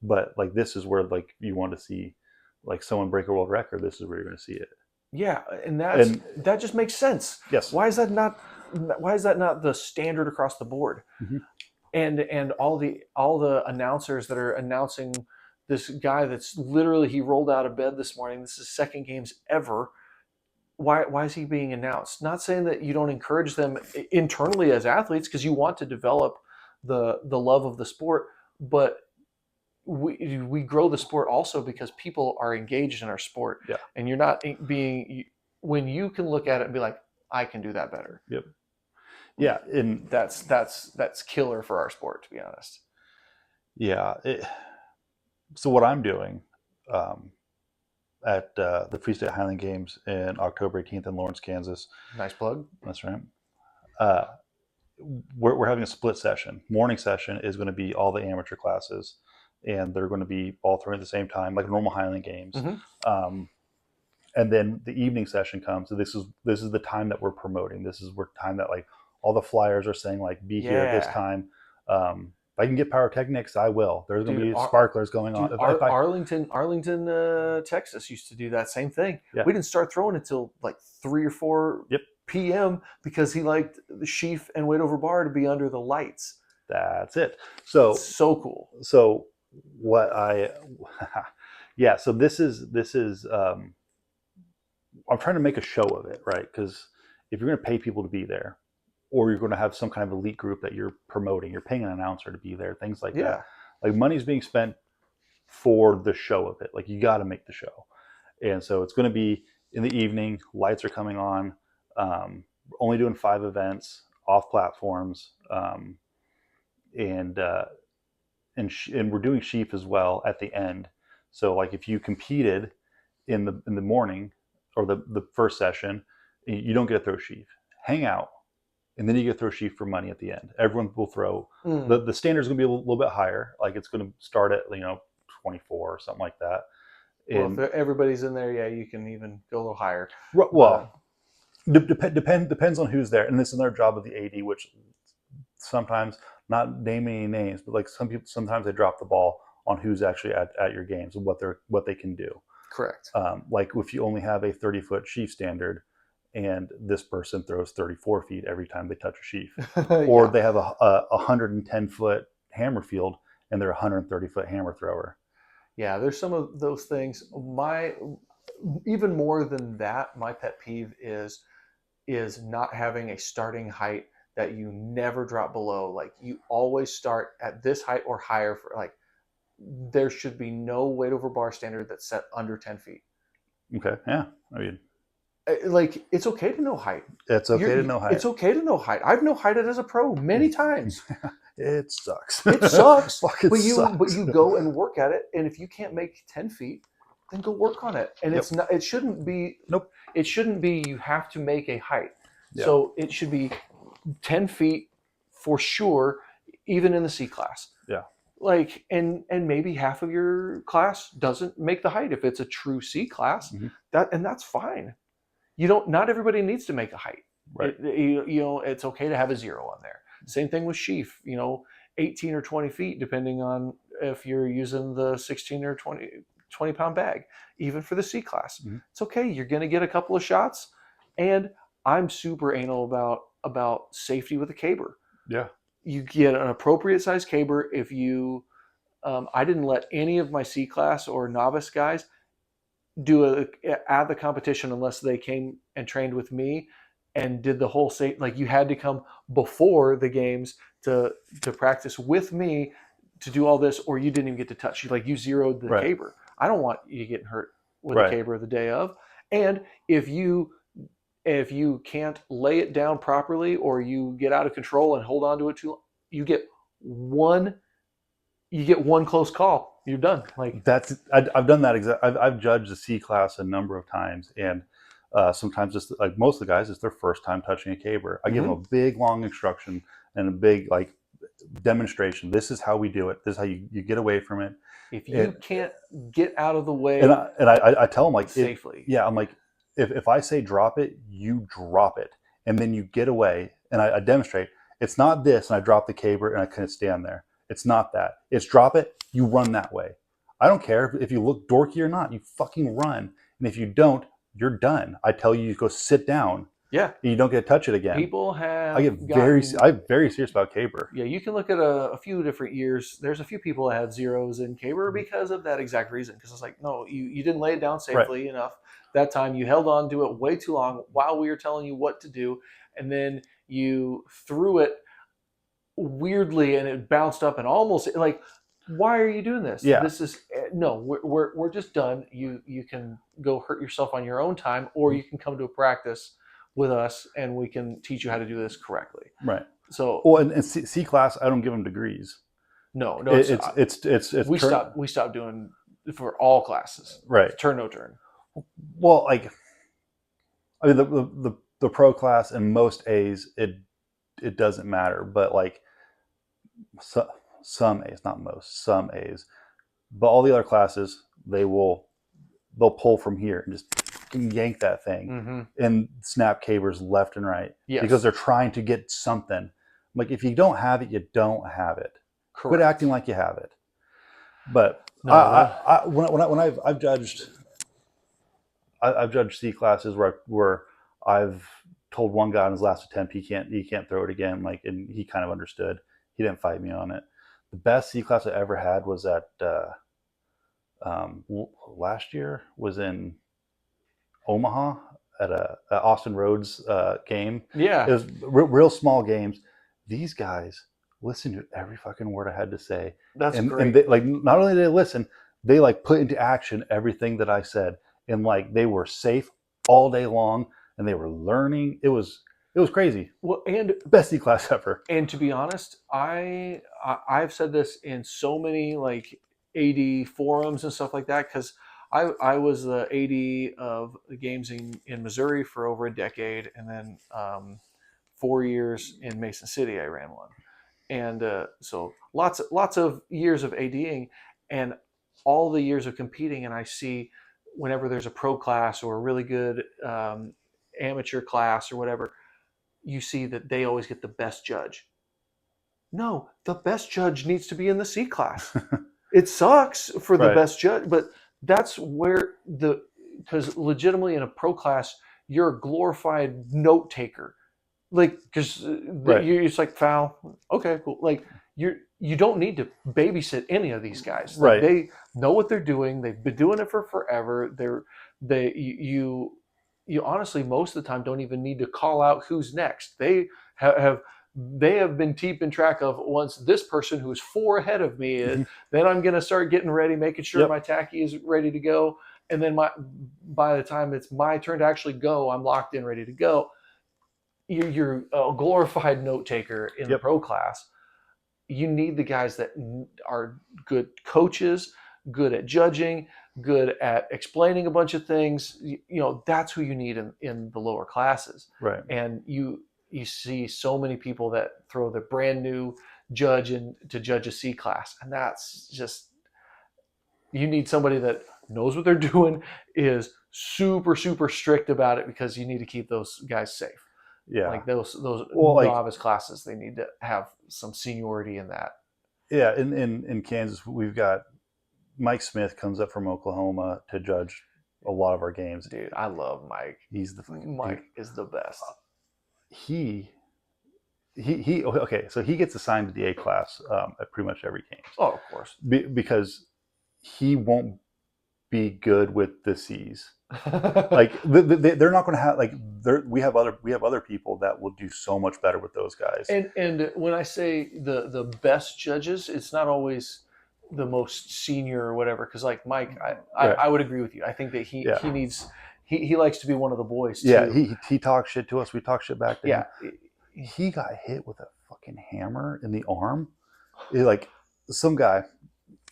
But like, this is where like you want to see like someone break a world record. This is where you're going to see it. Yeah, and that just makes sense. Yes. Why is that not the standard across the board? And all the announcers that are announcing this guy that's literally, he rolled out of bed this morning. This is 2nd games ever. Why is he being announced? Not saying that you don't encourage them internally as athletes, because you want to develop the love of the sport, but we grow the sport also because people are engaged in our sport, Yeah. and you're not being when you can look at it and be like, I can do that better. Yep. Yeah, and that's killer for our sport, to be honest. yeah. So what I'm doing at the Free State Highland Games in October 18th in Lawrence, Kansas. Nice plug. That's right. We're having a split session. Morning session is going to be all the amateur classes, and they're going to be all throwing at the same time, like normal Highland Games. And then the evening session comes. So this is the time that we're promoting. This is where time that like all the flyers are saying like be here at this time. If I can get pyrotechnics, I will. There's going to be sparklers going on. Arlington, Texas used to do that same thing. Yeah. We didn't start throwing until like 3 or 4 p.m. because he liked the sheaf and weight over bar to be under the lights. That's it. So cool. So what yeah. So this is. I'm trying to make a show of it, right? Because if you're going to pay people to be there, or you're going to have some kind of elite group that you're promoting, you're paying an announcer to be there, things like that. Like money's being spent for the show of it. Like you got to make the show. And so it's going to be in the evening, lights are coming on, only doing 5 events off platforms. And we're doing sheaf as well at the end. So like if you competed in the morning or the first session, you don't get to throw sheaf. Hang out, and then you get to throw sheaf for money at the end. Everyone will throw. The standard's going to be a little bit higher. Like it's going to start at 24 or something like that. Well, if everybody's in there, yeah, you can even go a little higher. Well, depends on who's there, and this is another job of the AD, which sometimes, not naming any names, but like some people sometimes they drop the ball on who's actually at your games and what they can do. Correct. Like if you only have a 30-foot sheaf standard, and this person throws 34 feet every time they touch a sheaf, or they have a 110-foot hammer field and they're a 130-foot hammer thrower. Yeah, there's some of those things. Even more than that, my pet peeve is not having a starting height that you never drop below. Like you always start at this height or higher for like. There should be no weight over bar standard that's set under 10 feet. Okay. Yeah. I mean, like it's okay to know height. It's okay to know height. It's okay to know height. I've know heighted as a pro many times. It sucks. It sucks. But you go and work at it, and if you can't make 10 feet, then go work on it. And it's not. It shouldn't be. Nope. It shouldn't be. You have to make a height. Yeah. So it should be 10 feet for sure, even in the C class. Yeah. Like and maybe half of your class doesn't make the height if it's a true C class. That's fine. Not everybody needs to make a height. Right. It's okay to have a 0 on there. Same thing with sheaf. 18 or 20 feet, depending on if you're using the 16 or 20 pound bag. Even for the C class, it's okay. You're going to get a couple of shots, and I'm super anal about safety with a caber. Yeah. You get an appropriate size caber. If you, I didn't let any of my C class or novice guys at the competition unless they came and trained with me and did the whole like you had to come before the games to practice with me to do all this, or you didn't even get to touch. You zeroed the caber. I don't want you getting hurt with a caber the day of. And if you can't lay it down properly, or you get out of control and hold on to it too long, you get one close call. You're done. Like I've done that. I've judged the C class a number of times, and sometimes just like most of the guys, it's their first time touching a caber. I give them a big long instruction and a big demonstration. This is how we do it. This is how you get away from it. If you can't get out of the way, and I tell them safely. I'm like, if I say drop it, you drop it, and then you get away, and I demonstrate. It's not this, and I drop the caber and I couldn't stand there. It's not that. It's drop it, you run that way. I don't care if you look dorky or not. You fucking run, and if you don't, you're done. I tell you, go sit down. Yeah, and you don't get to touch it again. People have. I'm very serious about caber. Yeah, you can look at a few different years. There's a few people that have 0s in caber because of that exact reason. Because it's like, no, you didn't lay it down safely enough. That time you held on to it way too long while we were telling you what to do, and then you threw it weirdly and it bounced up and almost like why are you doing this? Yeah. This is no, we're just done. You can go hurt yourself on your own time, or you can come to a practice with us and we can teach you how to do this correctly. Right. So, well, and C class, I don't give them degrees. No, it's we stopped doing for all classes. Right. Turn, no turn. Well, like, I mean, the pro class and most A's, it doesn't matter, but like some A's, not most, some A's, but all the other classes, they'll pull from here and just yank that thing and snap cabers left and right because they're trying to get something. Like, if you don't have it, you don't have it. Correct. Quit acting like you have it. But no, when I've judged C classes where I've told one guy on his last attempt he can't throw it again, like, and he kind of understood. He didn't fight me on it. The best C class I ever had was at last year, was in Omaha at a Austin Rhodes game. Yeah, it was real small games. These guys listened to every fucking word I had to say. That's great. And they, like, not only did they listen, they like put into action everything that I said, and like they were safe all day long, and they were learning. It was crazy. Well, and best C class ever. And to be honest, I've said this in so many like AD forums and stuff like that, because I was the AD of the games in Missouri for over a decade, and then 4 years in Mason City I ran one, and so lots of years of ADing and all the years of competing, and I see whenever there's a pro class or a really good amateur class or whatever, you see that they always get the best judge. No, the best judge needs to be in the C class. It sucks for the best judge, but that's where because legitimately in a pro class, you're a glorified note taker. Like, because you're just like, foul, okay, cool. Like, you don't need to babysit any of these guys. Like, they know what they're doing. They've been doing it for forever. You honestly most of the time don't even need to call out who's next. They have been keeping track of, once this person who's 4 ahead of me is, then I'm going to start getting ready, making sure my tacky is ready to go. And then by the time it's my turn to actually go, I'm locked in, ready to go. You're a glorified note taker in the pro class. You need the guys that are good coaches, good at judging, good at explaining a bunch of things. That's who you need in the lower classes. Right. And you see so many people that throw the brand new judge in to judge a C class, and that's just, you need somebody that knows what they're doing, is super super strict about it, because you need to keep those guys safe. Yeah, like those novice classes, they need to have some seniority in that. Yeah, in Kansas, we've got Mike Smith comes up from Oklahoma to judge a lot of our games. Dude, I love Mike. Mike is the best. He okay, so he gets assigned to the A class at pretty much every game. Oh, of course, because he won't be good with the C's. Like they're not going to have, like, we have other people that will do so much better with those guys. And when I say the best judges, it's not always the most senior or whatever, because like Mike, I would agree with you. I think that he likes to be one of the boys too. Yeah, he talks shit to us, we talk shit back to him. He got hit with a fucking hammer in the arm. Like, some guy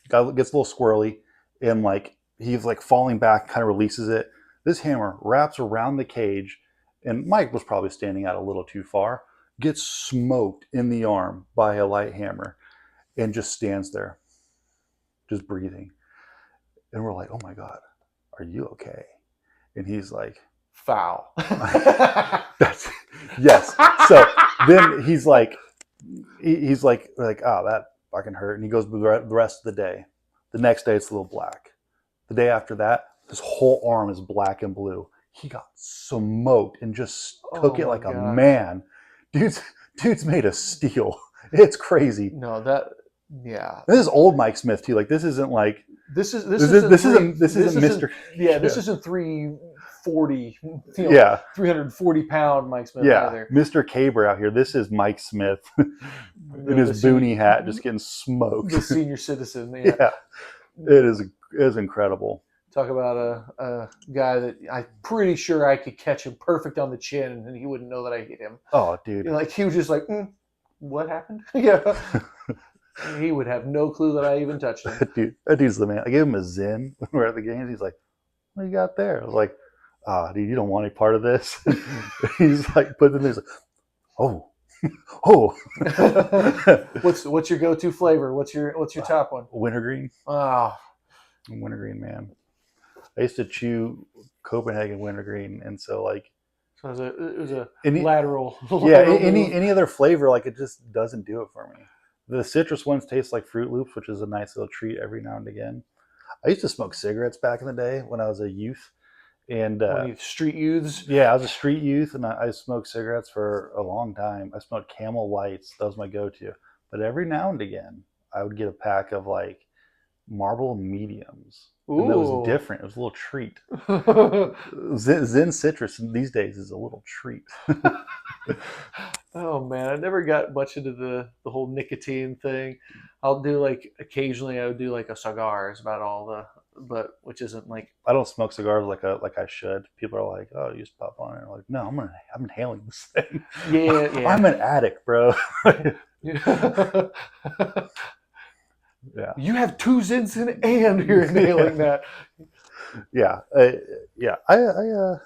gets a little squirrely, and like he's like falling back, kind of releases it. This hammer wraps around the cage, and Mike was probably standing out a little too far, gets smoked in the arm by a light hammer, and just stands there, just breathing. And we're like, oh my God, are you okay? And he's like, foul. Yes. So then he's like, oh, that fucking hurt. And he goes the rest of the day. The next day it's a little black. The day after that, his whole arm is black and blue. He got smoked and just took it like a man. Dude's made of steel. It's crazy. No, this is old Mike Smith too. Like, this isn't like this isn't Mr. Yeah, this isn't 3 340, 340-pound Mike Smith either. Mr. Caber out here. This is Mike Smith in his boonie hat, just getting smoked. The senior citizen. Yeah, it is incredible. Talk about a guy that I'm pretty sure I could catch him perfect on the chin, and he wouldn't know that I hit him. Oh, dude! Like he was just like, what happened? Yeah. He would have no clue that I even touched him. That dude's the man. I gave him a Zen when we were at the games. He's like, "What you got there?" I was like, dude, you don't want any part of this." He's like, put in there. Like, oh. What's your go-to flavor? What's your top one? Wintergreen. Oh, Wintergreen, man. I used to chew Copenhagen wintergreen, and so like, so it was a lateral. Yeah, any other flavor, like it just doesn't do it for me. The citrus ones taste like Fruit Loops, which is a nice little treat every now and again. I used to smoke cigarettes back in the day when I was a youth. And street youths? Yeah, I was a street youth, and I smoked cigarettes for a long time. I smoked Camel Whites. That was my go-to. But every now and again, I would get a pack of like Marlboro Mediums. Ooh. And that was different. It was a little treat. Zen Citrus these days is a little treat. Oh man, I never got much into the whole nicotine thing. I'll do like occasionally I would do like a cigar is about all but which isn't like, I don't smoke cigars like I should. People are like, "Oh, you just pop on it." I'm like, no, I'm inhaling this thing. Yeah. I'm an addict, bro. Yeah. You have 2 Zins in and you're inhaling that. Yeah. I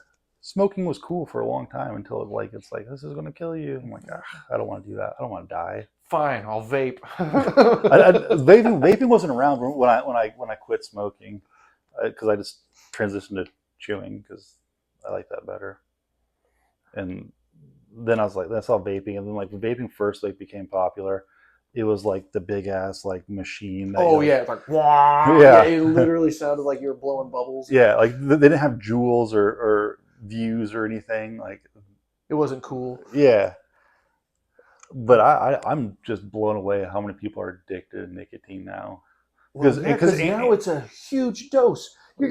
smoking was cool for a long time until it's like this is going to kill you. I'm like, I don't want to do that. I don't want to die. Fine, I'll vape. Vaping wasn't around when I quit smoking, because I just transitioned to chewing because I like that better. And then I was like, that's all vaping. And then like when vaping first became popular, it was like the big ass like machine. It's like wow. Yeah, it literally sounded like you were blowing bubbles. Yeah, like they didn't have jewels or views or anything. Like it wasn't cool. Yeah. But I'm just blown away at how many people are addicted to nicotine now. Because now it's a huge dose. You're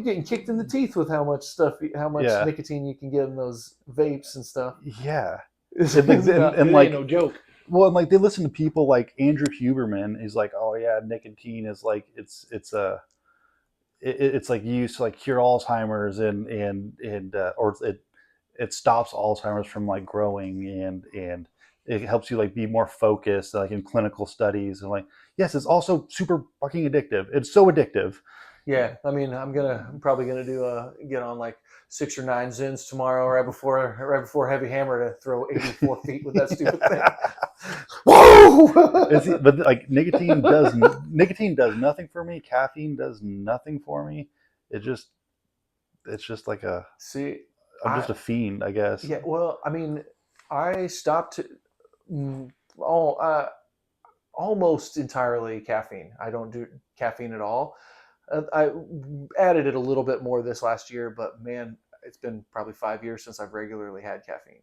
getting kicked in the teeth with how much nicotine you can get in those vapes and stuff. Yeah, and like no joke. Well, and like they listen to people like Andrew Huberman. He's like, oh yeah, nicotine is like it's like used to like cure Alzheimer's or it stops Alzheimer's from like growing and it helps you like be more focused, like in clinical studies, and like yes, it's also super fucking addictive. It's so addictive. Yeah, I mean, I'm probably gonna get on like 6 or 9 Zins tomorrow, right before Heavy Hammer to throw 84 feet with that stupid thing. Whoa! But like nicotine does nothing for me. Caffeine does nothing for me. It's just like I'm just a fiend, I guess. Yeah. Well, I mean, I stopped almost entirely caffeine. I don't do caffeine at all. I added it a little bit more this last year, but man, it's been probably 5 years since I've regularly had caffeine,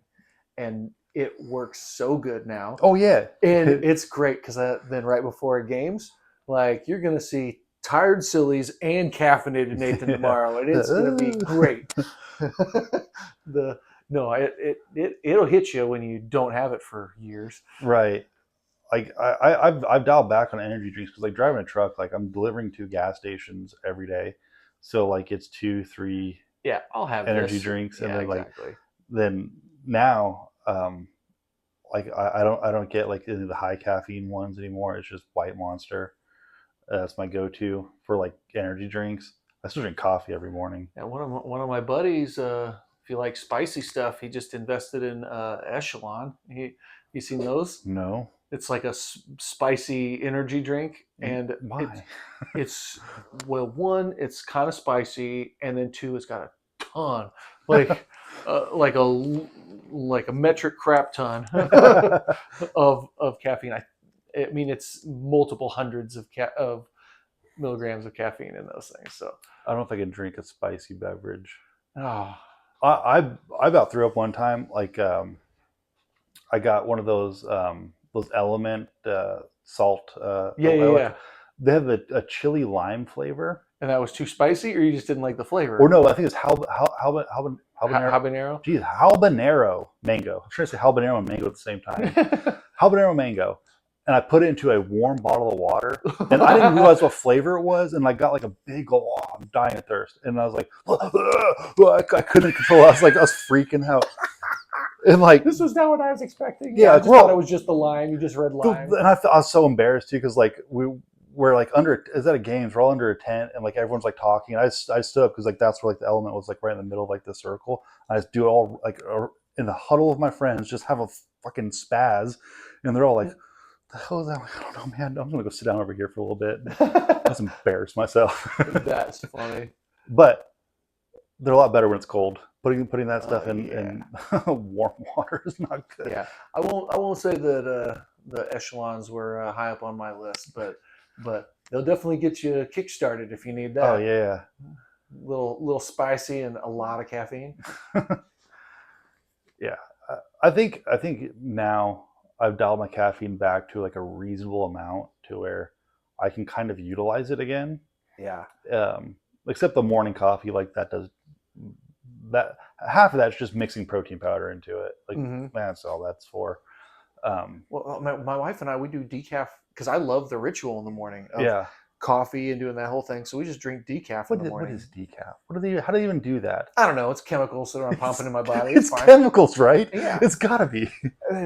and it works so good now. Oh yeah, and it's great because then right before games, like you're gonna see tired sillies and caffeinated Nathan tomorrow, and it's gonna be great. It'll hit you when you don't have it for years. Right. Like I've dialed back on energy drinks because like driving a truck, like I'm delivering to gas stations every day, so like it's 2-3 I'll have energy drinks, and then exactly. then now like I don't get like any of the high caffeine ones anymore. It's just White Monster. That's my go-to for like energy drinks. I still drink coffee every morning. And one of my buddies, if you like spicy stuff, he just invested in Echelon. You seen those? No. It's like a spicy energy drink, and it's one, it's kind of spicy, and then 2, it's got a ton, like a metric crap ton of caffeine. I mean, it's multiple hundreds of milligrams of caffeine in those things. So I don't know if I can drink a spicy beverage. Oh, I about threw up one time. Like I got one of those Element salt. Yeah. They have a chili lime flavor, And that was too spicy, or you just didn't like the flavor? Or no, I think it's habanero. Habanero. Geez, habanero mango. I'm trying to say habanero and mango at the same time. Habanero mango. And I put it into a warm bottle of water, and I didn't realize what flavor it was, and I got like a big, I'm dying of thirst, and I was like, I couldn't control it. I was freaking out, and like this was not what I was expecting. Yeah, I just thought it was just the lime. You just read lime, and I was so embarrassed too because like we're like is that a games? We're all under a tent, and like everyone's like talking. And I stood up because like that's where like the element was like right in the middle of like the circle. I just do it all like in the huddle of my friends, just have a fucking spaz, and they're all like, the hell is that? I don't know, man. I'm gonna go sit down over here for a little bit. I was embarrassed myself. That's funny. But they're a lot better when it's cold. Putting that stuff in warm water is not good. Yeah, I won't say that the echelons were high up on my list, but they'll definitely get you kick-started if you need that. Oh yeah. Little spicy and a lot of caffeine. Yeah, I think now I've dialed my caffeine back to like a reasonable amount to where I can kind of utilize it again. Yeah. Except the morning coffee, like that half of that's just mixing protein powder into it. Like that's all that's for. Well, my wife and I, we do decaf because I love the ritual in the morning of coffee and doing that whole thing. So we just drink decaf in the morning. What is decaf? How do they even do that? I don't know. It's chemicals that I'm pumping in my body. It's chemicals, right? Yeah. It's gotta be. I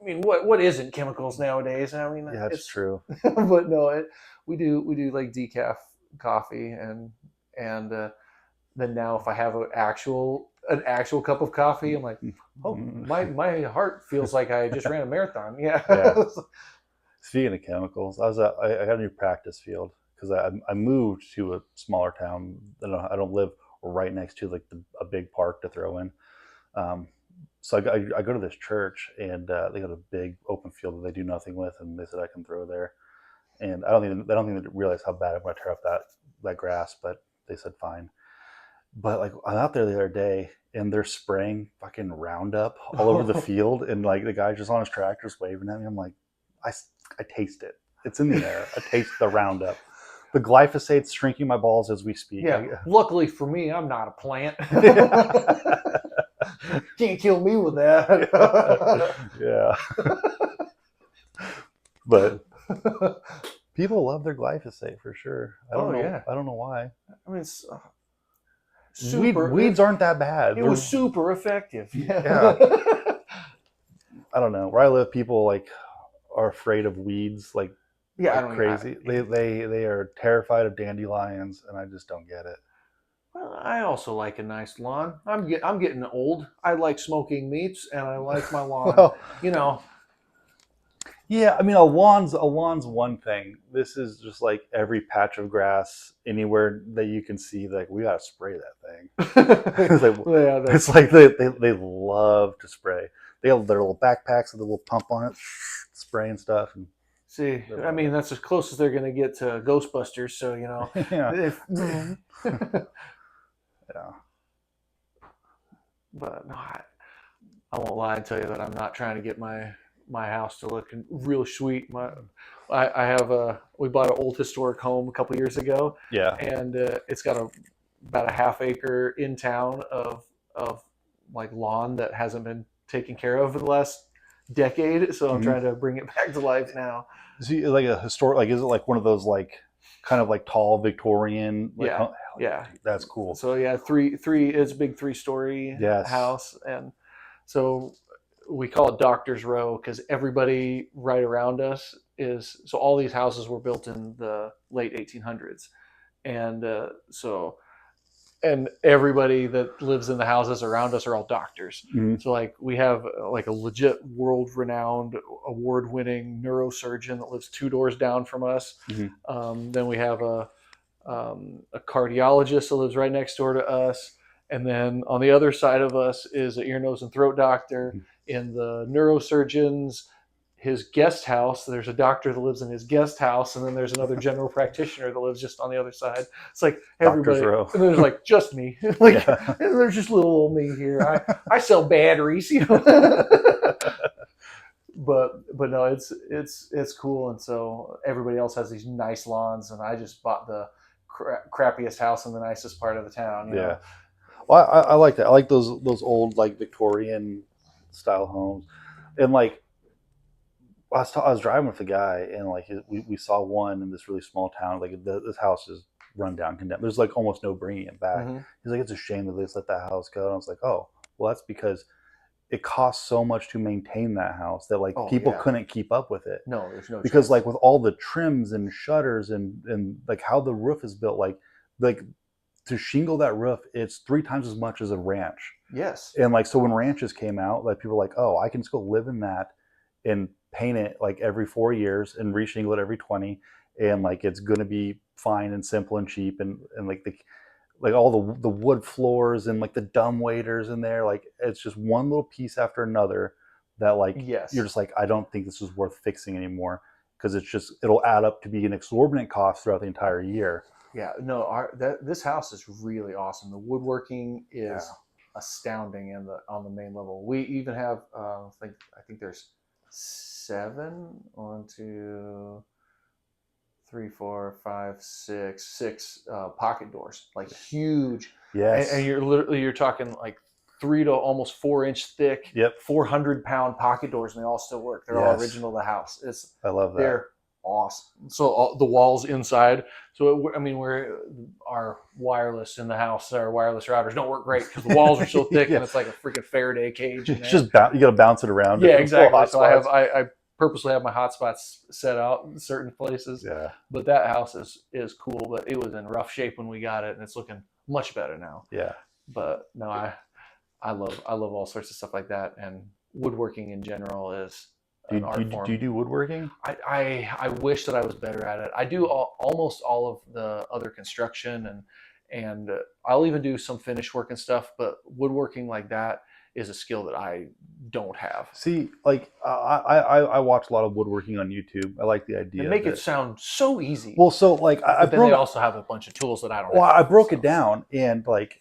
mean, what isn't chemicals nowadays? I mean, yeah, it's true. But no, we do like decaf coffee and then now if I have an actual cup of coffee, I'm like, oh, my heart feels like I just ran a marathon. Yeah. Speaking of chemicals, I got a new practice field because I moved to a smaller town. I don't live right next to like a big park to throw in. So I go to this church, and they got a big open field that they do nothing with, and they said I can throw there. And I don't think they realize how bad I'm going to tear up that grass, but they said fine. But like I'm out there the other day, and they're spraying fucking Roundup all over the field, and like the guy's just on his tractor just waving at me. I'm like, I taste it. It's in the air. I taste the Roundup. The glyphosate's shrinking my balls as we speak. Yeah. Luckily for me, I'm not a plant. Can't kill me with that. Yeah. But people love their glyphosate for sure. I don't know. Yeah. I don't know why. I mean, it's weeds aren't that bad. It was super effective. Yeah. I don't know. Where I live, people like are afraid of weeds like crazy. They are terrified of dandelions, and I just don't get it. Well, I also like a nice lawn. I'm getting old. I like smoking meats, and I like my lawn. Well, you know. Yeah, I mean, a lawn's one thing. This is just like every patch of grass anywhere that you can see. Like we gotta spray that thing. It's like they love to spray. They have their little backpacks with a little pump on it, spraying stuff. And see, I mean, that's as close as they're gonna get to Ghostbusters. So you know. Yeah. But no, I won't lie and tell you that I'm not trying to get my house to look real sweet. I have we bought an old historic home a couple years ago. Yeah. And it's got about a half acre in town of like lawn that hasn't been taken care of for the last decade. So I'm trying to bring it back to life now. Is it like a historic? Like, is it like one of those like kind of like tall Victorian? Like, yeah. That's cool. So yeah, it's a big 3-story house, and so we call it Doctor's Row because everybody right around us is. So all these houses were built in the late 1800s, and and everybody that lives in the houses around us are all doctors. Mm-hmm. So like we have like a legit world-renowned, award-winning neurosurgeon that lives 2 doors down from us. Mm-hmm. Then we have a cardiologist that lives right next door to us. And then on the other side of us is an ear, nose, and throat doctor. Mm-hmm. In the neurosurgeon's his guest house, there's a doctor that lives in his guest house, and then there's another general practitioner that lives just on the other side. It's like everybody, and there's like just me, like there's just little old me here. I sell batteries, you know. But no, it's cool, and so everybody else has these nice lawns, and I just bought the crappiest house in the nicest part of the town. You know? Well, I like that. I like those old like Victorian style homes, and like I was driving with a guy, and like we saw one in this really small town. Like this house is run down, condemned. There's like almost no bringing it back. Mm-hmm. He's like, it's a shame that they just let that house go. And I was like, oh, well, that's because it costs so much to maintain that house that like people couldn't keep up with it. No, there's no because chance. like with all the trims and shutters and like how the roof is built, like to shingle that roof, it's 3 times as much as a ranch. Yes. And like so when ranches came out, like people were like, oh, I can just go live in that and paint it like every 4 years and reshingle it every 20, and like it's gonna be fine and simple and cheap, and like all the wood floors and like the dumb waiters in there, like it's just one little piece after another that like you're just like, I don't think this is worth fixing anymore, because it'll add up to be an exorbitant cost throughout the entire year. Yeah, no, this house is really awesome. The woodworking is astounding on the main level. We even have I think there's 7, 1, 2, 3, 4, 5, 6 pocket doors, like huge. Yes. And you're talking like 3 to almost 4-inch thick. Yep. 400-pound pocket doors, and they all still work. They're all original to the house. I love that. They're awesome. So the walls inside. So our wireless in the house, our wireless routers don't work great because the walls are so thick and it's like a freaking Faraday cage. It's just you got to bounce it around. Yeah, exactly. So I purposely have my hotspots set out in certain places. Yeah. But that house is cool. But it was in rough shape when we got it, and it's looking much better now. Yeah. But no, I love all sorts of stuff like that, and woodworking in general is. Do you do woodworking? I wish that I was better at it. I do almost all of the other construction, and I'll even do some finish work and stuff. But woodworking like that is a skill that I don't have. See, like I watch a lot of woodworking on YouTube. I like the idea. And make it sound so easy. Well, so like they also have a bunch of tools that I don't. Well, I broke it down, and like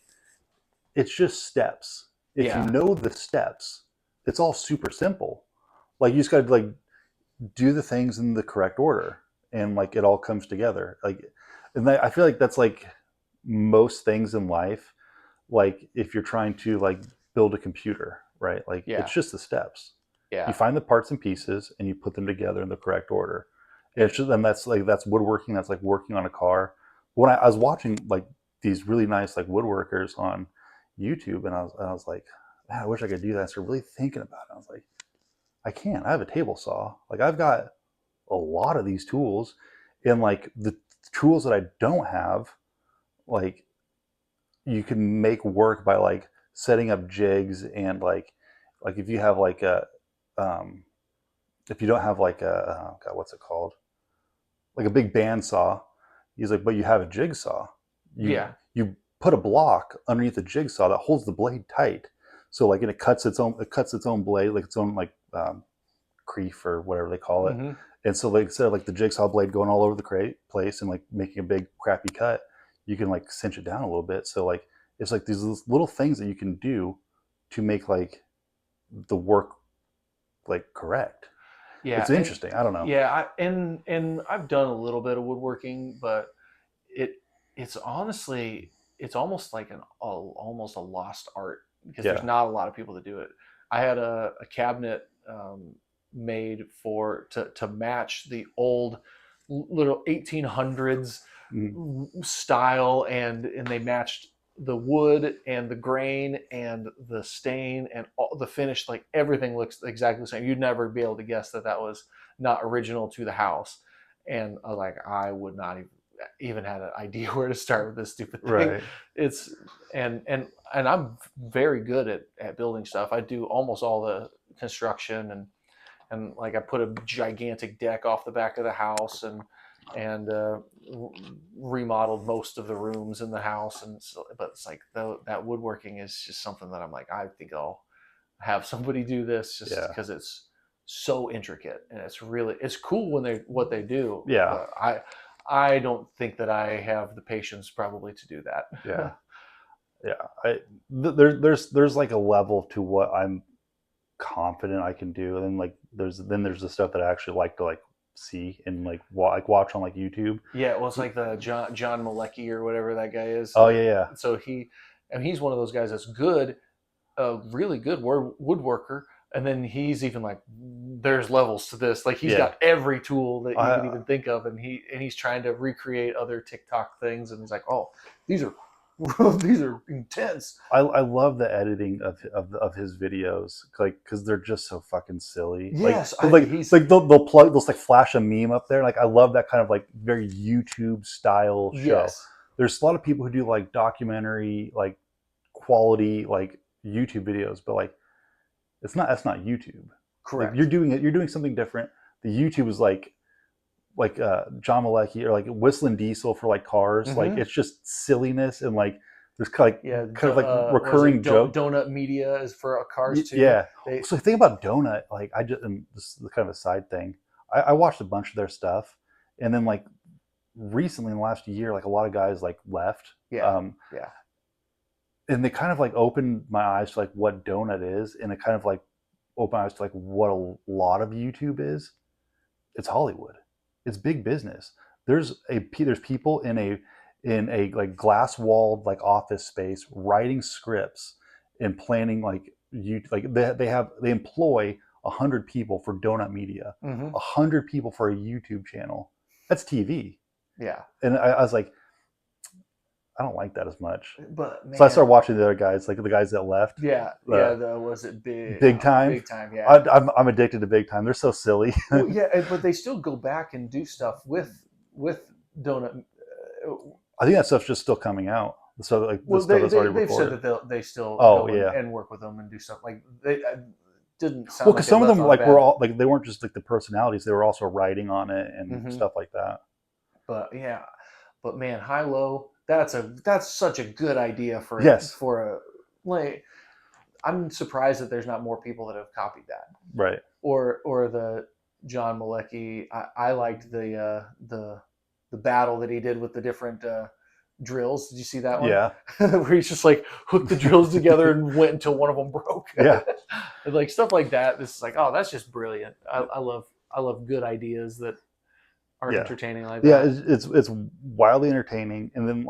it's just steps. If you know the steps, it's all super simple. Like you just got to like do the things in the correct order, and like it all comes together. Like, and I feel like that's like most things in life. Like if you're trying to like build a computer, right? Like it's just the steps. Yeah. You find the parts and pieces and you put them together in the correct order. And it's just, and that's woodworking. That's like working on a car. When I was watching like these really nice like woodworkers on YouTube, and I was like, man, I wish I could do that. I started really thinking about it. I was like, I can't. I have a table saw. Like I've got a lot of these tools, and like the tools that I don't have, like you can make work by like setting up jigs, and like if you have like a if you don't have like a God, what's it called? Like a big bandsaw. He's like, but you have a jigsaw. You put a block underneath the jigsaw that holds the blade tight. So like, and it cuts its own blade, like its own like creef or whatever they call it. Mm-hmm. And so like instead of like the jigsaw blade going all over the place and like making a big crappy cut, you can like cinch it down a little bit. So like it's like these little things that you can do to make like the work like correct. Yeah, it's interesting. I don't know. Yeah, and I've done a little bit of woodworking, but it's honestly almost like almost a lost art, because there's not a lot of people that do it. I had a cabinet made to match the old little 1800s style, and they matched the wood and the grain and the stain and all the finish. Like everything looks exactly the same. You'd never be able to guess that was not original to the house. And I was like, I would not even had an idea where to start with this stupid thing. Right. It's and I'm very good at building stuff. I do almost all the construction, and like I put a gigantic deck off the back of the house and remodeled most of the rooms in the house. And so, but it's like that woodworking is just something that I'm like, I think I'll have somebody do this just because it's so intricate, and it's cool what they do. Yeah. I don't think that I have the patience probably to do that. Yeah. Yeah. There's like a level to what I'm confident I can do. And then like there's the stuff that I actually like to like see and like watch on like YouTube. Yeah, well, it's like the John Malecki or whatever that guy is. Oh yeah. So he's one of those guys that's good, a really good woodworker, and then he's even like, there's levels to this. Like he's got every tool that you could even think of, and he's trying to recreate other TikTok things, and he's like, oh, these are these are intense. I love the editing of his videos, like because they're just so fucking silly. Yes, like they'll like flash a meme up there. Like I love that kind of like very YouTube style show. Yes. There's a lot of people who do like documentary like quality like YouTube videos, but like that's not YouTube. Correct. Like, you're doing something different. The YouTube is like John Malecki or like Whistling Diesel for like cars. Mm-hmm. Like it's just silliness and like there's kind of like recurring joke. Donut Media is for cars too. Yeah. So the thing about Donut, like and this is kind of a side thing. I watched a bunch of their stuff, and then like recently in the last year, like a lot of guys like left. Yeah. And they kind of like opened my eyes to like what Donut is, and it kind of like opened my eyes to like what a lot of YouTube is. It's Hollywood. It's big business. There's people in a like glass walled like office space writing scripts and planning like they employ 100 people for Donut Media, 100 people for a YouTube channel. That's TV. Yeah. And I was like, I don't like that as much. But man, so I started watching the other guys, like the guys that left. Yeah. Was it Big Time? Big Time, yeah. I'm addicted to Big Time. They're so silly. Well, yeah, but they still go back and do stuff with Donut. I think that stuff's just still coming out. So like they've said that they still go and work with them and do stuff like they didn't sound. Well, because some of them like were all like they weren't just like the personalities; they were also writing on it and stuff like that. But man, High Low. That's such a good idea for a like. I'm surprised that there's not more people that have copied that. Right. Or the John Malecki. I liked the battle that he did with the different drills. Did you see that one? Yeah. Where he's just like hooked the drills together and went until one of them broke. Yeah. And like stuff like that. This is like, oh, that's just brilliant. I love good ideas that are entertaining like that. Yeah, it's wildly entertaining, and then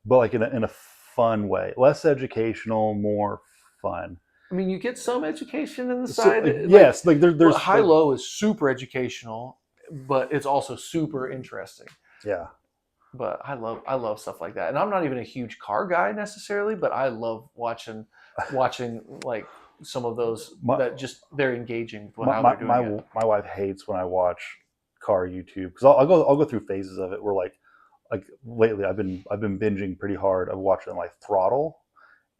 but in a fun way, less educational, more fun. I mean, you get some education in the side. Yes, like there's High Low is super educational, but it's also super interesting. Yeah. But I love stuff like that, and I'm not even a huge car guy necessarily, but I love watching like some of those that just they're engaging with how they're doing it. My wife hates when I watch car YouTube because I'll go through phases of it where like lately I've been binging pretty hard. I've watched it like Throttle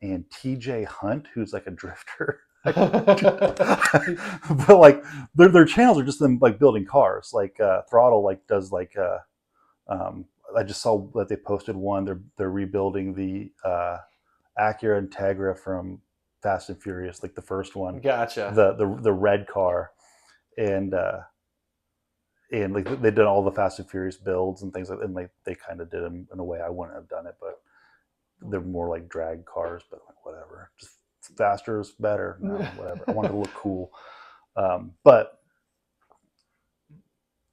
and TJ Hunt, who's like a drifter. But like their channels are just them like building cars. Like Throttle like does like I just saw that they posted one. They're rebuilding the Acura Integra from Fast and Furious, like the first one. Gotcha. The red car, and like they did all the Fast and Furious builds and things like that. And they kind of did them in a way I wouldn't have done it, but they're more like drag cars, but like whatever. Just faster is better. No, whatever. I wanted to look cool. But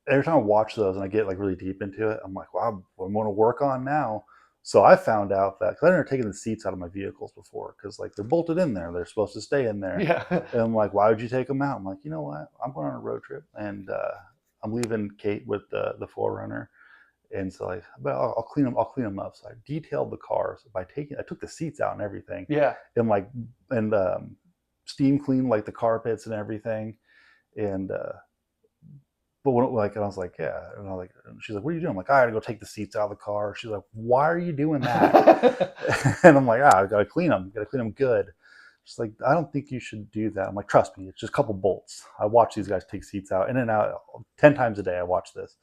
every time I watch those and I get like really deep into it, I'm like, wow, what I'm going to work on now. So I found out that, because I've never taken the seats out of my vehicles before, because like they're bolted in there. They're supposed to stay in there. Yeah. And I'm like, why would you take them out? I'm like, you know what? I'm going on a road trip, and I'm leaving Kate with the 4Runner. And so like, but I'll clean them up. So I detailed the cars I took the seats out and everything. Yeah. And steam cleaned like the carpets and everything. And but when and I was like, yeah, and she's like, what are you doing? I'm like, I gotta go take the seats out of the car. She's like, why are you doing that? And I'm like, I gotta clean them good. She's like, I don't think you should do that. I'm like, trust me, it's just a couple bolts. I watch these guys take seats out in and out 10 times a day. I watch this.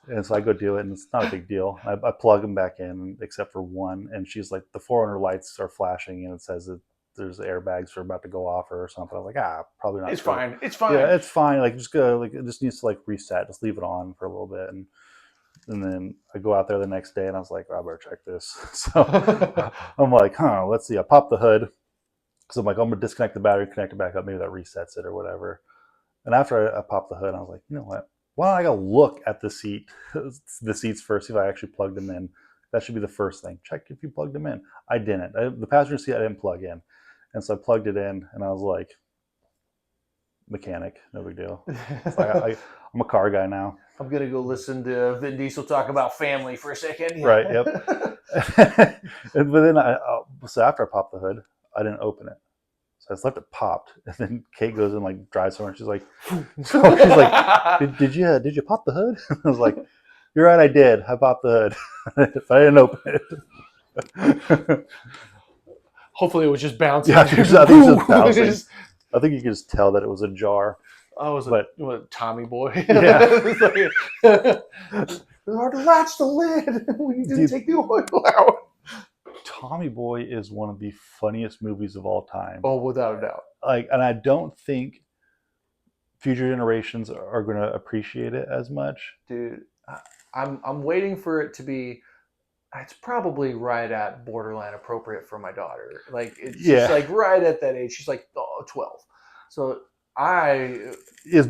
And so I go do it, and it's not a big deal. I plug them back in, except for one. And she's like, the 400 lights are flashing, and it says that there's airbags are about to go off or something. I was like, probably not. It's fine. It's fine. Yeah, it's fine. Like, just go. Like, it just needs to like reset. Just leave it on for a little bit, and then I go out there the next day, and I was like, I better check this. So I'm like, let's see. I pop the hood because I'm like, I'm gonna disconnect the battery, connect it back up. Maybe that resets it or whatever. And after I popped the hood, I was like, you know what? why don't I go look at the seats first, see if I actually plugged them in. That should be the first thing. Check if you plugged them in. I didn't. The passenger seat I didn't plug in. And so I plugged it in, and I was like, mechanic, no big deal. I'm a car guy now. I'm going to go listen to Vin Diesel talk about family for a second. Yeah. Right, yep. But then so after I popped the hood, I didn't open it. So I just left it popped. And then Kate goes and like drives somewhere, and she's like, did you pop the hood? I was like, you're right, I did. I popped the hood. But I didn't open it. Hopefully it was just bouncing. Yeah, I think it was just bouncing. I think you could just tell that it was a jar. Oh, it was a Tommy boy. Yeah. It's hard to latch the lid when you didn't take the oil out. Tommy Boy is one of the funniest movies of all time. Oh, without a doubt. And I don't think future generations are going to appreciate it as much. Dude, I'm waiting for it to be. It's probably right at borderline appropriate for my daughter. Like she's like right at that age. She's like 12. So it's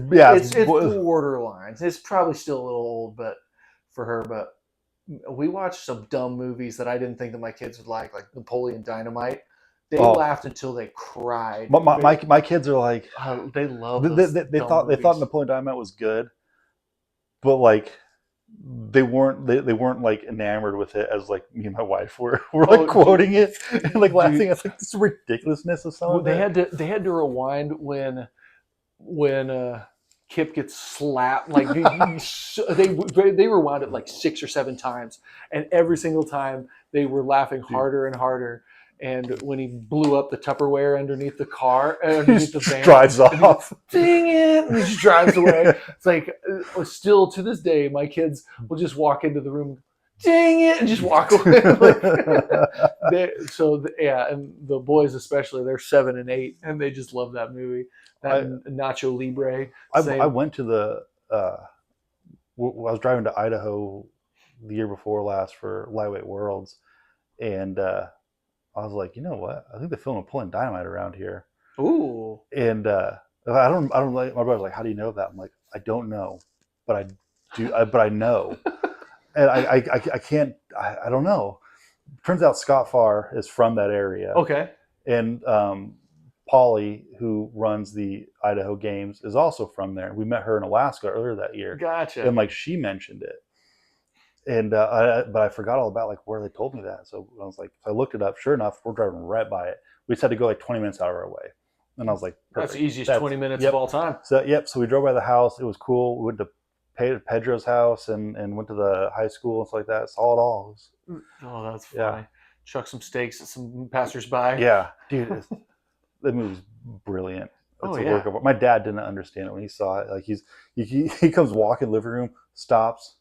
borderline. It's probably still a little old, but for her. But we watched some dumb movies that I didn't think that my kids would like Napoleon Dynamite. They laughed until they cried. My kids are like, they love. They thought Napoleon Dynamite was good, but like they weren't like enamored with it as like me and my wife were like quoting it and like laughing at like this ridiculousness of some of it. They had to rewind when Kip gets slapped. Like they rewound it like 6 or 7 times, and every single time they were laughing harder and harder. And when he blew up the Tupperware underneath the car, underneath the van, drives off. Dang it! And he just drives away. It's like still to this day, my kids will just walk into the room, dang it, and just walk away. And the boys especially, they're 7 and 8, and they just love that movie. Nacho Libre. I went to I was driving to Idaho the year before last for Lightweight Worlds, and I was like, you know what? I think they're filming Napoleon Dynamite around here. Ooh. And I don't like. My brother's like, how do you know that? I'm like, I don't know, but I do. But I know, and I can't. I don't know. Turns out Scott Farr is from that area. Okay. And Polly, who runs the Idaho Games, is also from there. We met her in Alaska earlier that year. Gotcha. And like she mentioned it. And but I forgot all about like where they told me that. So I was like, I looked it up. Sure enough, we're driving right by it. We just had to go like 20 minutes out of our way. And I was like, perfect. That's the easiest 20 minutes of all time. So so we drove by the house. It was cool. We went to Pedro's house and went to the high school and stuff like that. Saw it all. Oh, that's funny. Yeah. Chuck some steaks at some passersby. Yeah, dude, the movie's brilliant. It's a work of art. My dad didn't understand it when he saw it. Like he comes walking in the living room, stops,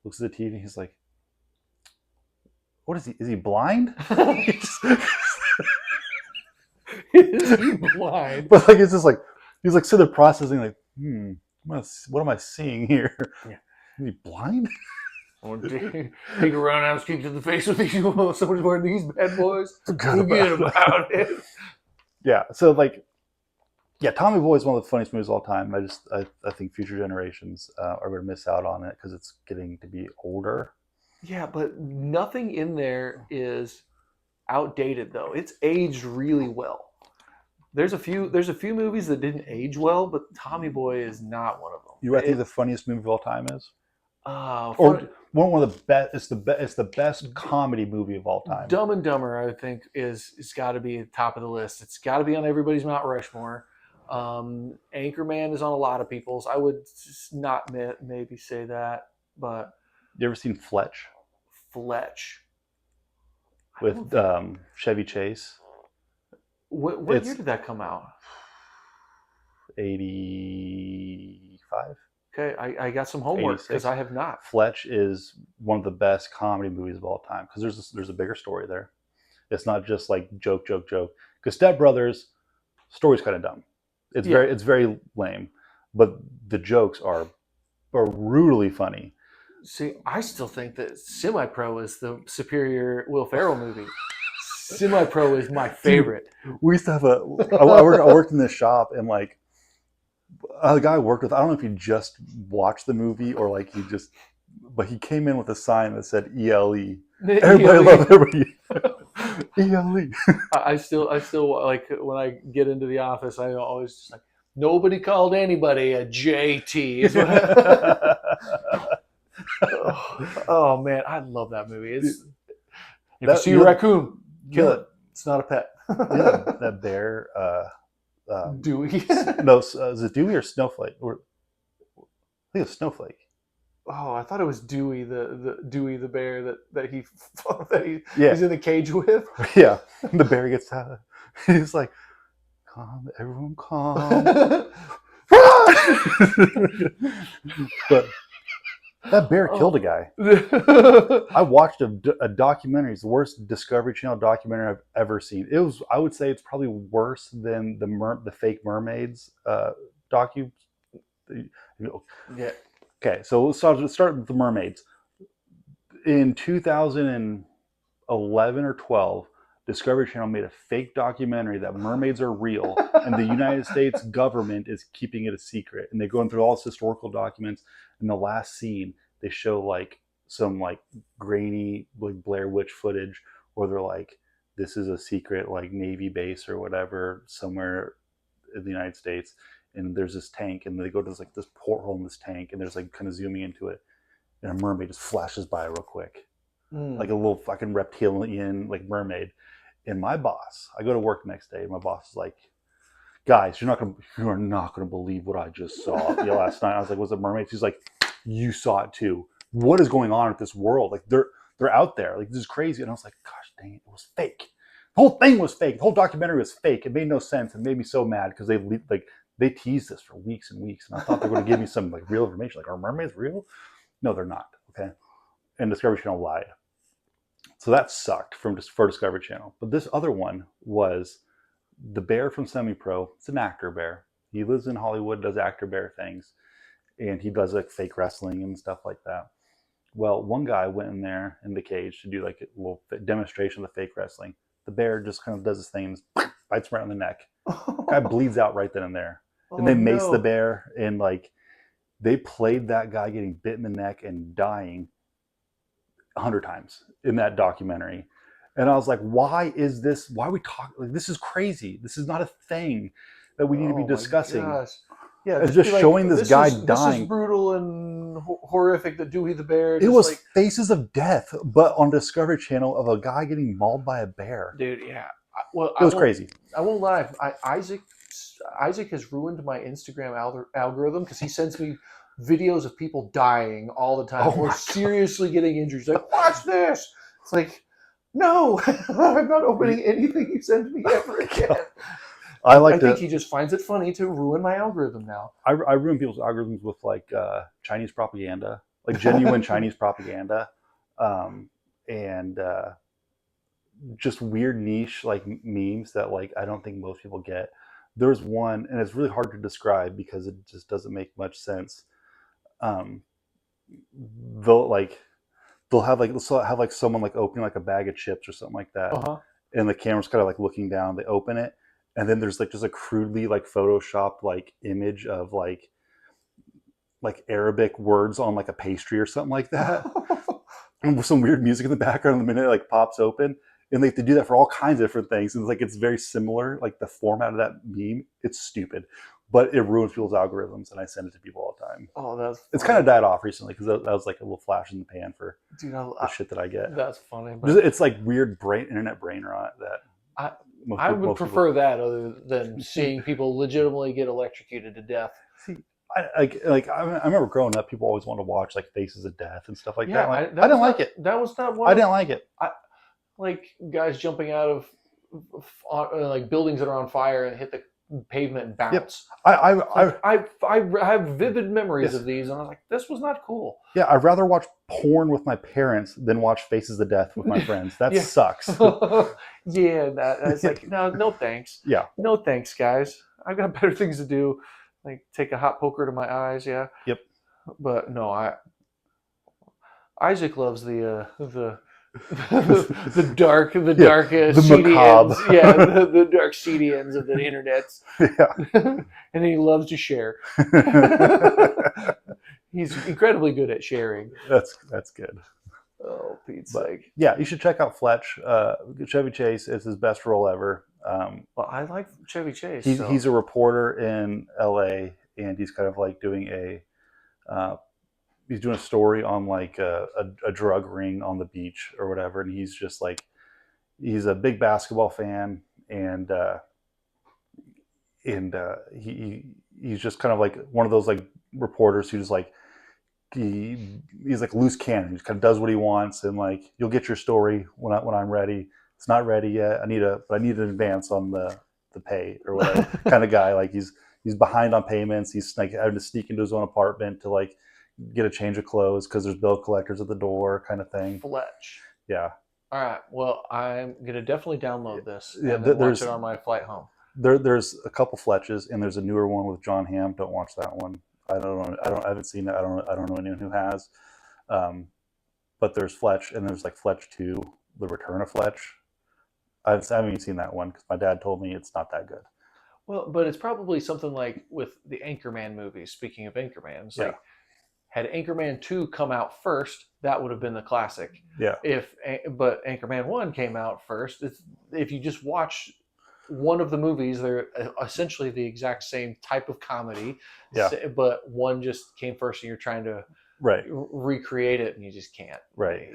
looks at the TV, and he's like, "What is he? Is he blind?" Is he blind? But like it's just like he's like sitting there processing, like, what am I seeing here? Yeah. Is he blind? Take a roundhouse kick to the face with these. Somebody's wearing these bad boys. Forget about it. Yeah. So like, yeah, Tommy Boy is one of the funniest movies of all time. I think future generations are going to miss out on it because it's getting to be older. Yeah, but nothing in there is outdated though. It's aged really well. There's a few movies that didn't age well, but Tommy Boy is not one of them. You think the funniest movie of all time is? Or one of the best. It's the best comedy movie of all time. Dumb and Dumber, I think, it's got to be at the top of the list. It's got to be on everybody's Mount Rushmore. Anchorman is on a lot of people's. I would not maybe say that, but you ever seen Fletch? With Chevy Chase. What year did that come out? 85. Okay, I got some homework because I have not. Fletch is one of the best comedy movies of all time because there's a bigger story there. It's not just like joke. Because Step Brothers, story's kind of dumb. It's very lame, but the jokes are brutally funny. See, I still think that Semi-Pro is the superior Will Ferrell movie. Semi-Pro is my favorite. Dude, we used to have I worked in this shop and like A guy I worked with, I don't know if he just watched the movie or like but he came in with a sign that said ELE. Everybody loved everybody. ELE. I still like when I get into the office, I always just like, nobody called anybody a JT. Is what oh man, I love that movie. It's if you see a raccoon, kill it. It's not a pet. Yeah, that bear. Dewey. No, is it Dewey or Snowflake? I think it's Snowflake. Oh, I thought it was Dewey, the Dewey the bear that he's in the cage with. Yeah, the bear gets out. He's like, "Calm, everyone, calm." But that bear killed a guy. I watched a documentary. It's the worst Discovery Channel documentary I've ever seen. It was. I would say it's probably worse than the fake mermaids docu. Yeah. Okay, so let's start with the mermaids. In 2011 or 12, Discovery Channel made a fake documentary that mermaids are real, and the United States government is keeping it a secret. And they're going through all this historical documents. In the last scene, they show like some like grainy like Blair Witch footage, where they're like, "This is a secret like Navy base or whatever somewhere in the United States." And there's this tank, and they go to this porthole in this tank, and there's like kind of zooming into it, and a mermaid just flashes by real quick, like a little fucking reptilian like mermaid. And my boss, I go to work the next day, and my boss is like, "Guys, you are not gonna believe what I just saw last night." I was like, "Was it mermaids?" He's like, "You saw it too. What is going on with this world? Like they're out there. Like this is crazy." And I was like, "Gosh dang it, it was fake. The whole thing was fake. The whole documentary was fake. It made no sense. It made me so mad because they teased this for weeks and weeks, and I thought they were going to give me some like real information. Like, are mermaids real? No, they're not. Okay." And Discovery Channel lied. So that sucked for Discovery Channel. But this other one was the bear from Semi-Pro. It's an actor bear. He lives in Hollywood, does actor bear things, and he does like fake wrestling and stuff like that. Well, one guy went in there in the cage to do like a little demonstration of the fake wrestling. The bear just kind of does his thing, bites right on the neck. Guy bleeds out right then and there. And they mace the bear, and like they played that guy getting bit in the neck and dying 100 times in that documentary. And I was like, why is this? Why are we talking? Like, this is crazy. This is not a thing that we need to be discussing. Yeah, it's just showing this guy dying. This is brutal and horrific. That Dewey the bear. It was like Faces of Death, but on Discovery Channel, of a guy getting mauled by a bear. Dude, yeah. Well, it was crazy. I won't lie. Isaac has ruined my Instagram algorithm because he sends me videos of people dying all the time or seriously getting injured. He's like, watch this. It's like, no, I'm not opening anything you send me ever again. I think he just finds it funny to ruin my algorithm now. I ruin people's algorithms with like Chinese propaganda, like genuine Chinese propaganda, and just weird niche like memes that like I don't think most people get. There's one, and it's really hard to describe because it just doesn't make much sense. They'll have someone like opening like a bag of chips or something like that, and the camera's kind of like looking down. They open it, and then there's like just a crudely like photoshopped like image of like Arabic words on like a pastry or something like that, and with some weird music in the background. The minute it like pops open. And they do that for all kinds of different things. And it's very similar, like the format of that meme. It's stupid, but it ruins people's algorithms, and I send it to people all the time. Oh, that's funny. It's kind of died off recently because that was like a little flash in the pan for the shit that I get. That's funny. But it's like weird internet brain rot that I would prefer that other than seeing people legitimately get electrocuted to death. See, I remember growing up, people always wanted to watch like Faces of Death and stuff like that. I didn't like it. That was not one. I didn't like it. Like guys jumping out of like buildings that are on fire and hit the pavement and bounce. Yep. I have vivid memories of these, and I was like, this was not cool. Yeah, I'd rather watch porn with my parents than watch Faces of Death with my friends. That sucks. That's like no thanks. Yeah, no thanks, guys. I've got better things to do, like take a hot poker to my eyes. Yeah. Yep. But no, Isaac loves the the dark the seedy macabre. ends. Yeah, the dark seedy ends of the internets. Yeah. And he loves to share. He's incredibly good at sharing. That's good. Oh, Pete's But sake. yeah, you should check out Fletch. Chevy Chase is his best role ever. Well, I like Chevy Chase. He's a reporter in L.A. and he's kind of like doing uh, he's doing a story on like a drug ring on the beach or whatever, and he's just like he's a big basketball fan, and he's just kind of like one of those like reporters who's like he's like a loose cannon. He just kind of does what he wants, and like you'll get your story when I'm ready. It's not ready yet. I need an advance on the pay or whatever kind of guy. Like he's behind on payments. He's like having to sneak into his own apartment to like get a change of clothes because there's bill collectors at the door, kind of thing. Fletch. Yeah. All right. Well, I'm gonna definitely download this Yeah, and then watch it on my flight home. There's a couple Fletches, and there's a newer one with John Hamm. Don't watch that one. I haven't seen it. I don't know anyone who has. But there's Fletch, and there's like Fletch 2, The Return of Fletch. I haven't even seen that one because my dad told me it's not that good. Well, but it's probably something like with the Anchorman movies. Speaking of Anchorman, Yeah. like had Anchorman 2 come out first, that would have been the classic. Yeah. But Anchorman 1 came out first. If you just watch one of the movies, they're essentially the exact same type of comedy. Yeah. But one just came first, and you're trying to Right. recreate it, and you just can't. Right.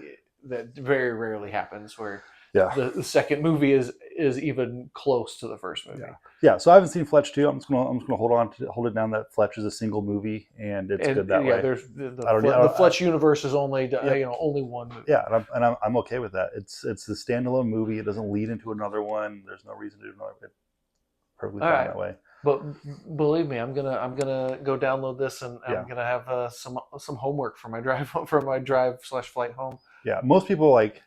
That very rarely happens where Yeah. the second movie is even close to the first movie. Yeah. So I haven't seen Fletch 2. I'm just gonna hold it down that Fletch is a single movie and it's good that way. There's the Fletch universe is only only one movie. Yeah, and I'm okay with that. It's a standalone movie. It doesn't lead into another one. There's no reason to do another. It's perfectly fine that way. But believe me, I'm gonna go download this, and I'm gonna have some homework for my drive / flight home. Yeah, most people like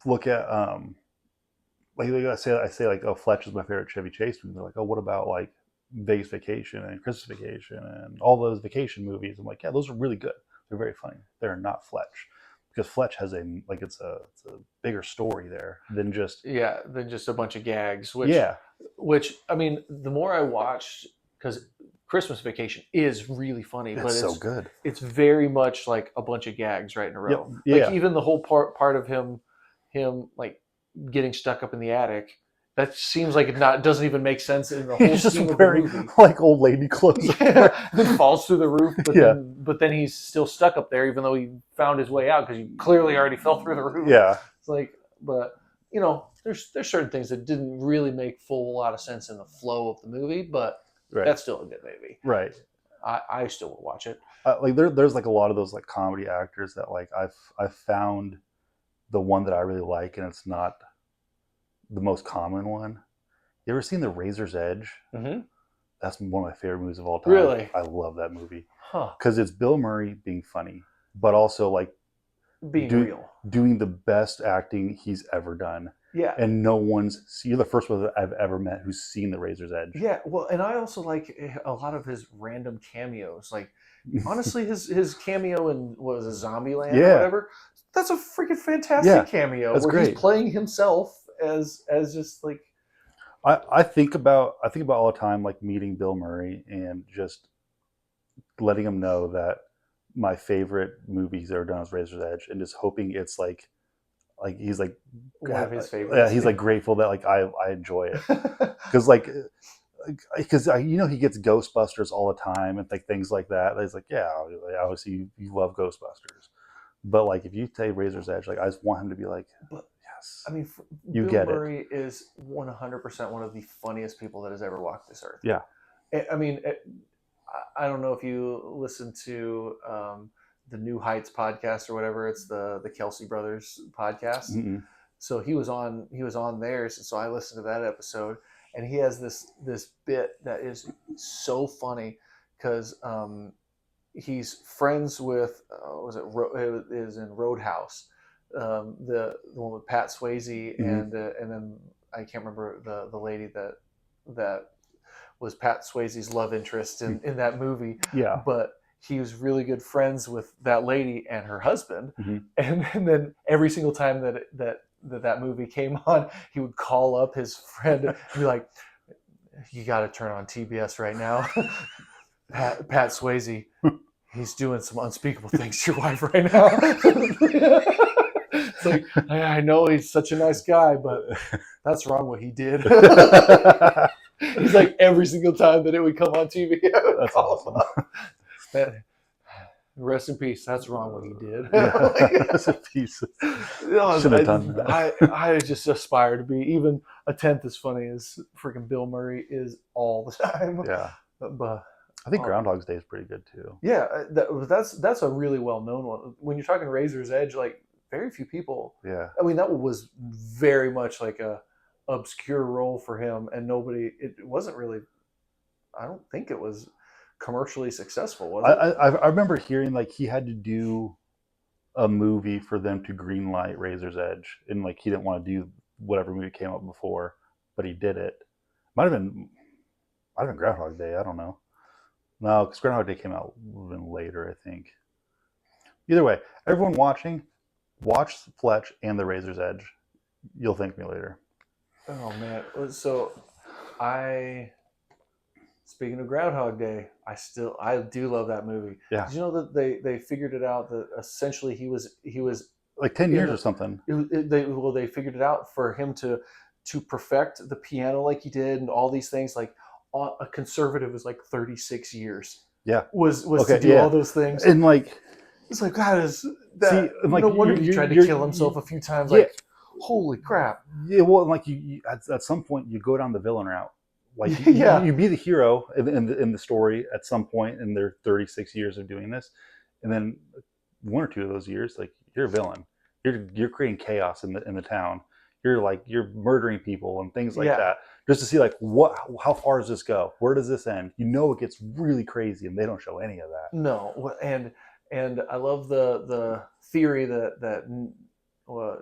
look at like I say like, oh, Fletch is my favorite Chevy Chase movie. They're like, oh, what about like Vegas Vacation and Christmas Vacation and all those vacation movies? I'm like, yeah, those are really good. They're very funny. They're not Fletch because Fletch has it's a bigger story there than just a bunch of gags. Which I mean, the more I watched, because Christmas Vacation is really funny, but it's so good. It's very much like a bunch of gags right in a row. Yeah. Like even the whole part of him like getting stuck up in the attic. That seems like it doesn't even make sense in the whole scheme of the movie. Like old lady clothes. Yeah, then falls through the roof, but then he's still stuck up there, even though he found his way out because he clearly already fell through the roof. Yeah, it's like, but you know, there's certain things that didn't really make full lot of sense in the flow of the movie, but that's still a good movie. Right. I still would watch it. Like there's like a lot of those like comedy actors that like I've found the one that I really like, and it's not the most common one. You ever seen The Razor's Edge? Mm-hmm. That's one of my favorite movies of all time. Really? I love that movie. Because it's Bill Murray being funny, but also like being real. Doing the best acting he's ever done. Yeah. And you're the first one that I've ever met who's seen The Razor's Edge. Yeah. Well, and I also like a lot of his random cameos. Like, honestly, his cameo in Zombieland or whatever, that's a freaking fantastic cameo. That's great. He's playing himself as just like. I think about all the time, like meeting Bill Murray and just letting him know that my favorite movie he's ever done is Razor's Edge, and just hoping it's like he's like one of his favorites. Yeah, he's like grateful that like I enjoy it because he gets Ghostbusters all the time and like things like that. And he's like, yeah, obviously you love Ghostbusters, but like if you say Razor's Edge, like I just want him to be like, yes. I mean, Bill Murray is 100% one of the funniest people that has ever walked this earth. Yeah, I mean, I don't know if you listen to the New Heights podcast or whatever. It's the Kelsey Brothers podcast. Mm-hmm. So he was on theirs, so I listened to that episode, and he has this bit that is so funny because he's friends with it is in Roadhouse, the one with Pat Swayze, and then I can't remember the lady that was Pat Swayze's love interest in that movie. Yeah. But he was really good friends with that lady and her husband, Mm-hmm. and then every single time that movie came on, he would call up his friend and be like, "You got to turn on TBS right now." Pat Swayze, he's doing some unspeakable things to your wife right now. It's like, I know he's such a nice guy, but that's wrong what he did. He's like, every single time that it would come on TV, That's awesome. Rest in peace. That's wrong what he did. That's a piece. Should have done that. I just aspire to be even a tenth as funny as freaking Bill Murray is all the time. Yeah. But I think Groundhog's Day is pretty good too. yeah, that's a really well known one. When you're talking Razor's Edge, like very few people. Yeah. I mean, that was very much like a obscure role for him, and nobody. It wasn't really. I don't think it was commercially successful, was it? I remember hearing like he had to do a movie for them to greenlight Razor's Edge, and like he didn't want to do whatever movie came up before, but he did it. Might have been Groundhog Day. I don't know. No, because Groundhog Day came out even later, I think. Either way, everyone watching, watch Fletch and the Razor's Edge. You'll thank me later. Oh man! So, speaking of Groundhog Day, I do love that movie. Yeah. Did you know that they figured it out that essentially he was like 10 years or something. They figured it out for him to perfect the piano like he did and all these things. Like a conservative is like 36 years. Yeah. Was okay, to do all those things. And like it's like God is that. See, like, no wonder he tried to kill himself a few times. Like holy crap. Yeah. Well, like you at some point you go down the villain route. Like you be the hero in the story at some point in their 36 years of doing this, and then 1 or 2 of those years, like you're a villain. You're creating chaos in the town. You're murdering people and things like that, just to see like how far does this go? Where does this end? You know, it gets really crazy, and they don't show any of that. No, and I love the theory that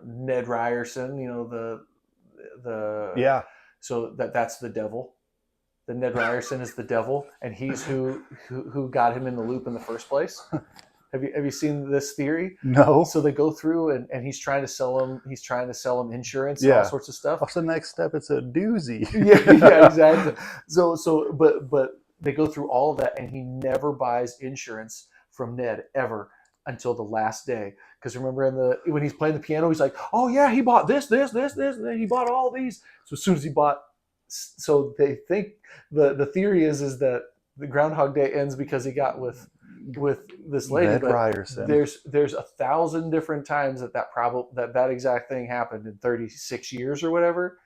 Ned Ryerson, you know the so that's the devil. That Ned Ryerson is the devil, and he's who got him in the loop in the first place. Have you seen this theory? No. So they go through and he's trying to sell him insurance and all sorts of stuff. What's the next step? It's a doozy. yeah, exactly. So but they go through all of that, and he never buys insurance from Ned ever until the last day. Because remember when he's playing the piano, he's like, oh yeah, he bought this, and then he bought all these. So as soon as he bought, so they think the theory is that the Groundhog Day ends because he got with this lady. Ned Ryerson. There's 1,000 different times that exact thing happened in 36 years or whatever.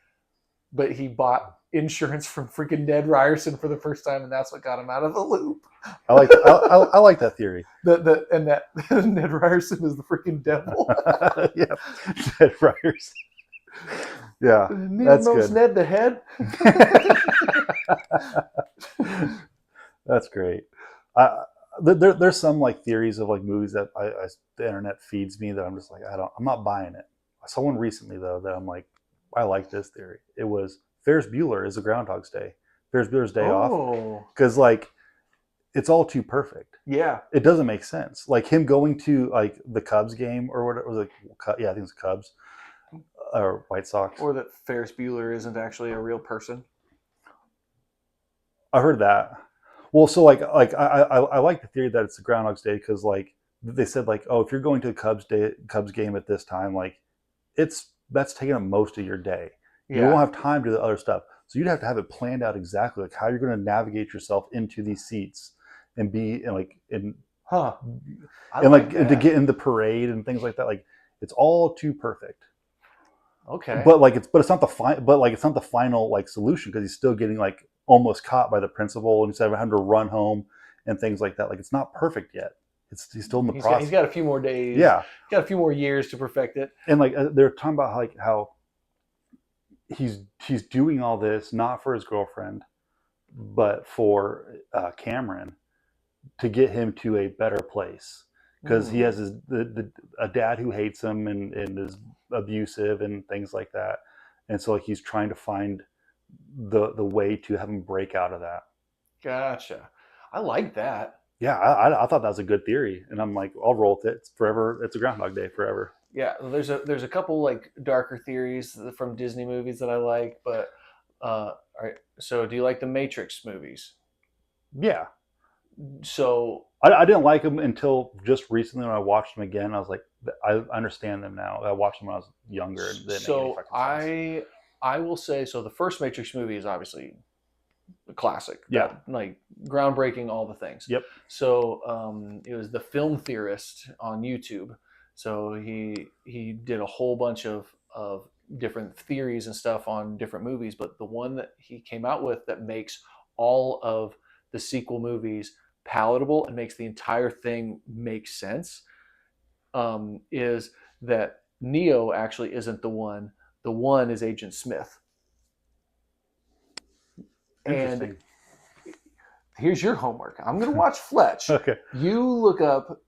But he bought insurance from freaking Ned Ryerson for the first time, and that's what got him out of the loop. I like I like that theory. That Ned Ryerson is the freaking devil. Yeah, Ned Ryerson. Yeah, that's good. Ned the head. That's great. There's some like theories of like movies that the internet feeds me that I'm just like I'm not buying it. I saw one recently though that I'm like, I like this theory. It was Ferris Bueller is a Groundhog's Day. Ferris Bueller's Day Off. Because like it's all too perfect. Yeah. It doesn't make sense. Like him going to like the Cubs game or whatever. It was like, yeah, I think it's Cubs or White Sox. Or that Ferris Bueller isn't actually a real person. I heard that. Well, so like I like the theory that it's a Groundhog's Day because like they said like, oh, if you're going to a Cubs game at this time, like that's taking up most of your day. You won't have time to do the other stuff. So you'd have to have it planned out exactly like how you're going to navigate yourself into these seats and be and to get in the parade and things like that. Like it's all too perfect. Okay. But it's not the final like solution because he's still getting like almost caught by the principal and instead of having to run home and things like that. Like it's not perft yet. He's still in the process. He's got a few more days. Yeah. He's got a few more years to perfect it. And like they're talking about like how he's doing all this not for his girlfriend, but for Cameron to get him to a better place because he has a dad who hates him and is abusive and things like that, and so like he's trying to find the way to have him break out of that. Gotcha. I like that. Yeah, I thought that was a good theory, and I'm like, I'll roll with it. It's forever. It's a Groundhog Day forever. Yeah, there's a couple like darker theories from Disney movies that I like, but all right. So, do you like the Matrix movies? Yeah, So, I didn't like them until just recently when I watched them again. I was like, I understand them now. I watched them when I was younger, and they didn't make any so fucking sense. I will say so. The first Matrix movie is obviously a classic. Yeah. That like groundbreaking, all the things. Yep. So it was the film theorist on YouTube. So he did a whole bunch of different theories and stuff on different movies, but the one that he came out with that makes all of the sequel movies palatable and makes the entire thing make sense is that Neo actually isn't the one. The one is Agent Smith. And Interesting. here's your homework. I'm going to watch Fletch. Okay. You look up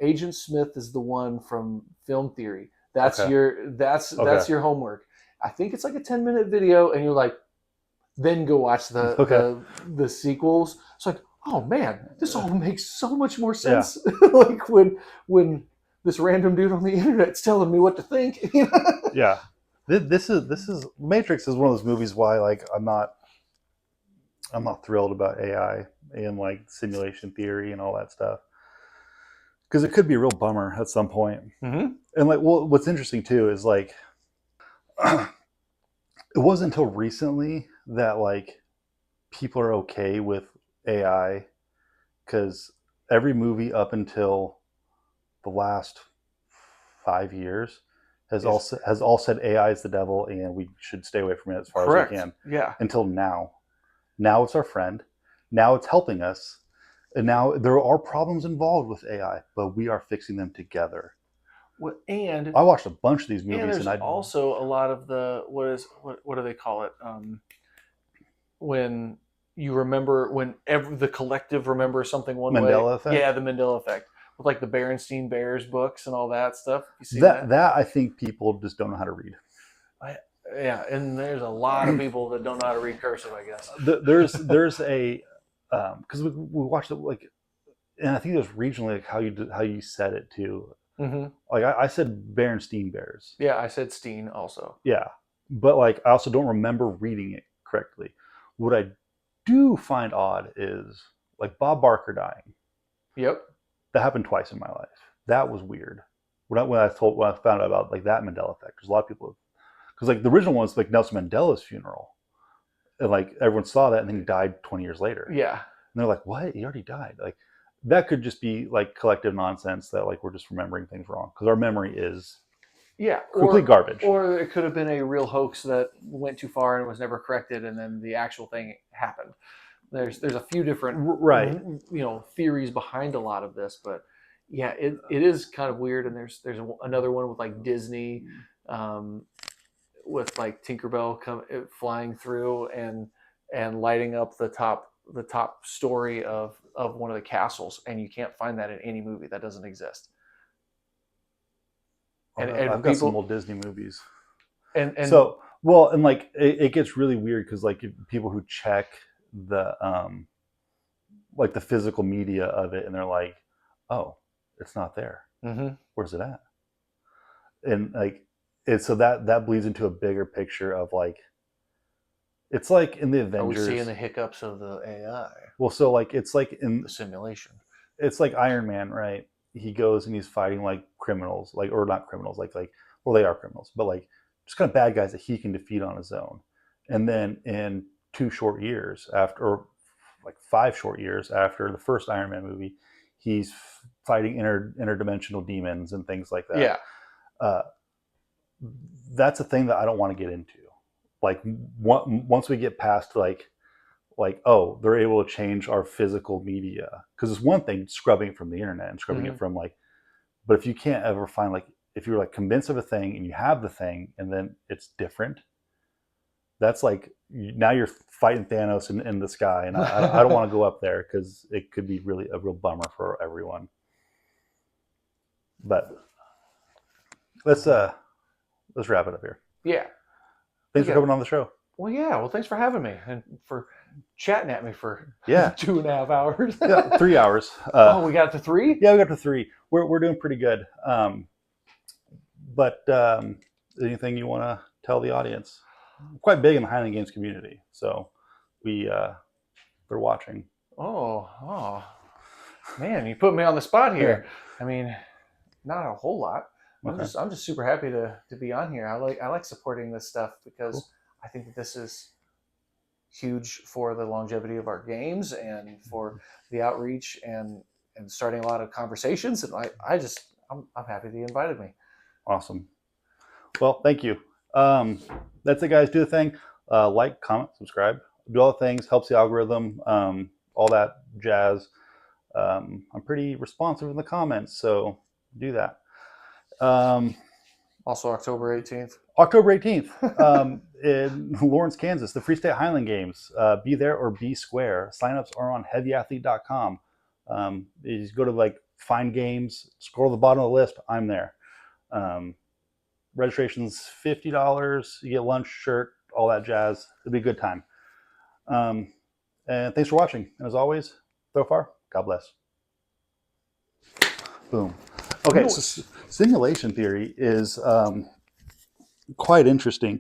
Agent Smith is the one from Film Theory. That's Okay. that's Okay. your homework. I think it's like a 10-minute video, and you're like, then go watch the sequels. It's like, oh man, this all makes so much more sense. Yeah. Like when this random dude on the internet's telling me what to think. Yeah. This is Matrix is one of those movies why like I'm not thrilled about AI and like simulation theory and all that stuff, because it could be a real bummer at some point. Mm-hmm. And like, well, what's interesting too is like it wasn't until recently that like people are okay with AI, because every movie up until the last 5 years has all said AI is the devil and we should stay away from it as far as we can. Yeah. Until now. Now it's our friend. Now it's helping us. And now there are problems involved with AI, but we are fixing them together. Well, and I watched a bunch of these movies, and there's also a lot of the what do they call it? When you remember when the collective remembers something one Mandela way. effect? Yeah, the Mandela effect with like the Berenstain Bears books and all that stuff. You see that I think people just don't know how to read. Yeah, and there's a lot of people that don't know how to read cursive, I guess. There's a because we watched it like, and I think it was regionally like how you said it too. Mm-hmm. Like I said Berenstain Bears. Yeah, I said Steen also. Yeah, but like I also don't remember reading it correctly. What I do find odd is like Bob Barker dying. Yep, that happened twice in my life. That was weird. When I found out about like that Mandela effect, there's a lot of people, because like the original one was like Nelson Mandela's funeral, and like everyone saw that, and then he died 20 years later. Yeah, and they're like, "What? He already died?" Like that could just be like collective nonsense that like we're just remembering things wrong, because our memory is complete garbage. Or it could have been a real hoax that went too far and was never corrected, and then the actual thing happened. There's a few different theories behind a lot of this, but yeah, it is kind of weird. And there's another one with like Disney, with like Tinkerbell flying through and lighting up the top story of one of the castles, and you can't find that in any movie. That doesn't exist. And I've got some old Disney movies, and so well, and like it gets really weird because like people who check the like the physical media of it, and they're like, oh, it's not there. Mm-hmm. Where's it at? And like so that bleeds into a bigger picture of like, it's like in the Avengers. Are we seeing the hiccups of the AI? Well, so like it's like in the simulation. It's like Iron Man, right? He goes and he's fighting like criminals, like, or not criminals, like well, they are criminals, but like just kind of bad guys that he can defeat on his own. And then in 2 short years after, or like 5 short years after the first Iron Man movie, he's fighting interdimensional demons and things like that. Yeah. That's a thing that I don't want to get into. Like once we get past like, oh, they're able to change our physical media, because it's one thing scrubbing it from the internet and scrubbing it from like, but if you can't ever find like, if you're like convinced of a thing and you have the thing and then it's different, that's like now you're fighting Thanos in the sky, and I don't want to go up there because it could be really a real bummer for everyone. But let's wrap it up here. Yeah. Thanks for coming on the show. Well, yeah. Well, thanks for having me and for chatting at me for Yeah. 2.5 hours. Yeah, 3 hours. Oh, we got to 3? Yeah, we got to 3. We're doing pretty good. But anything you want to tell the audience? I'm quite big in the Highland Games community, so they're watching. Oh, man, you put me on the spot here. I mean, not a whole lot. I'm just super happy to be on here. I like supporting this stuff because Cool. I think that this is huge for the longevity of our games and for the outreach and starting a lot of conversations. And I'm happy that you invited me. Awesome. Well, thank you. That's it, guys. Do the thing. Like, comment, subscribe. Do all the things. Helps the algorithm. All that jazz. I'm pretty responsive in the comments, so do that. Also, October 18th. October 18th in Lawrence, Kansas, the Free State Highland Games. Be there or be square. Signups are on heavyathlete.com. You just go to like find games, scroll to the bottom of the list. I'm there. Registration's $50. You get lunch, shirt, all that jazz. It'll be a good time. And thanks for watching. And as always, so far, God bless. Boom. Okay, so simulation theory is quite interesting.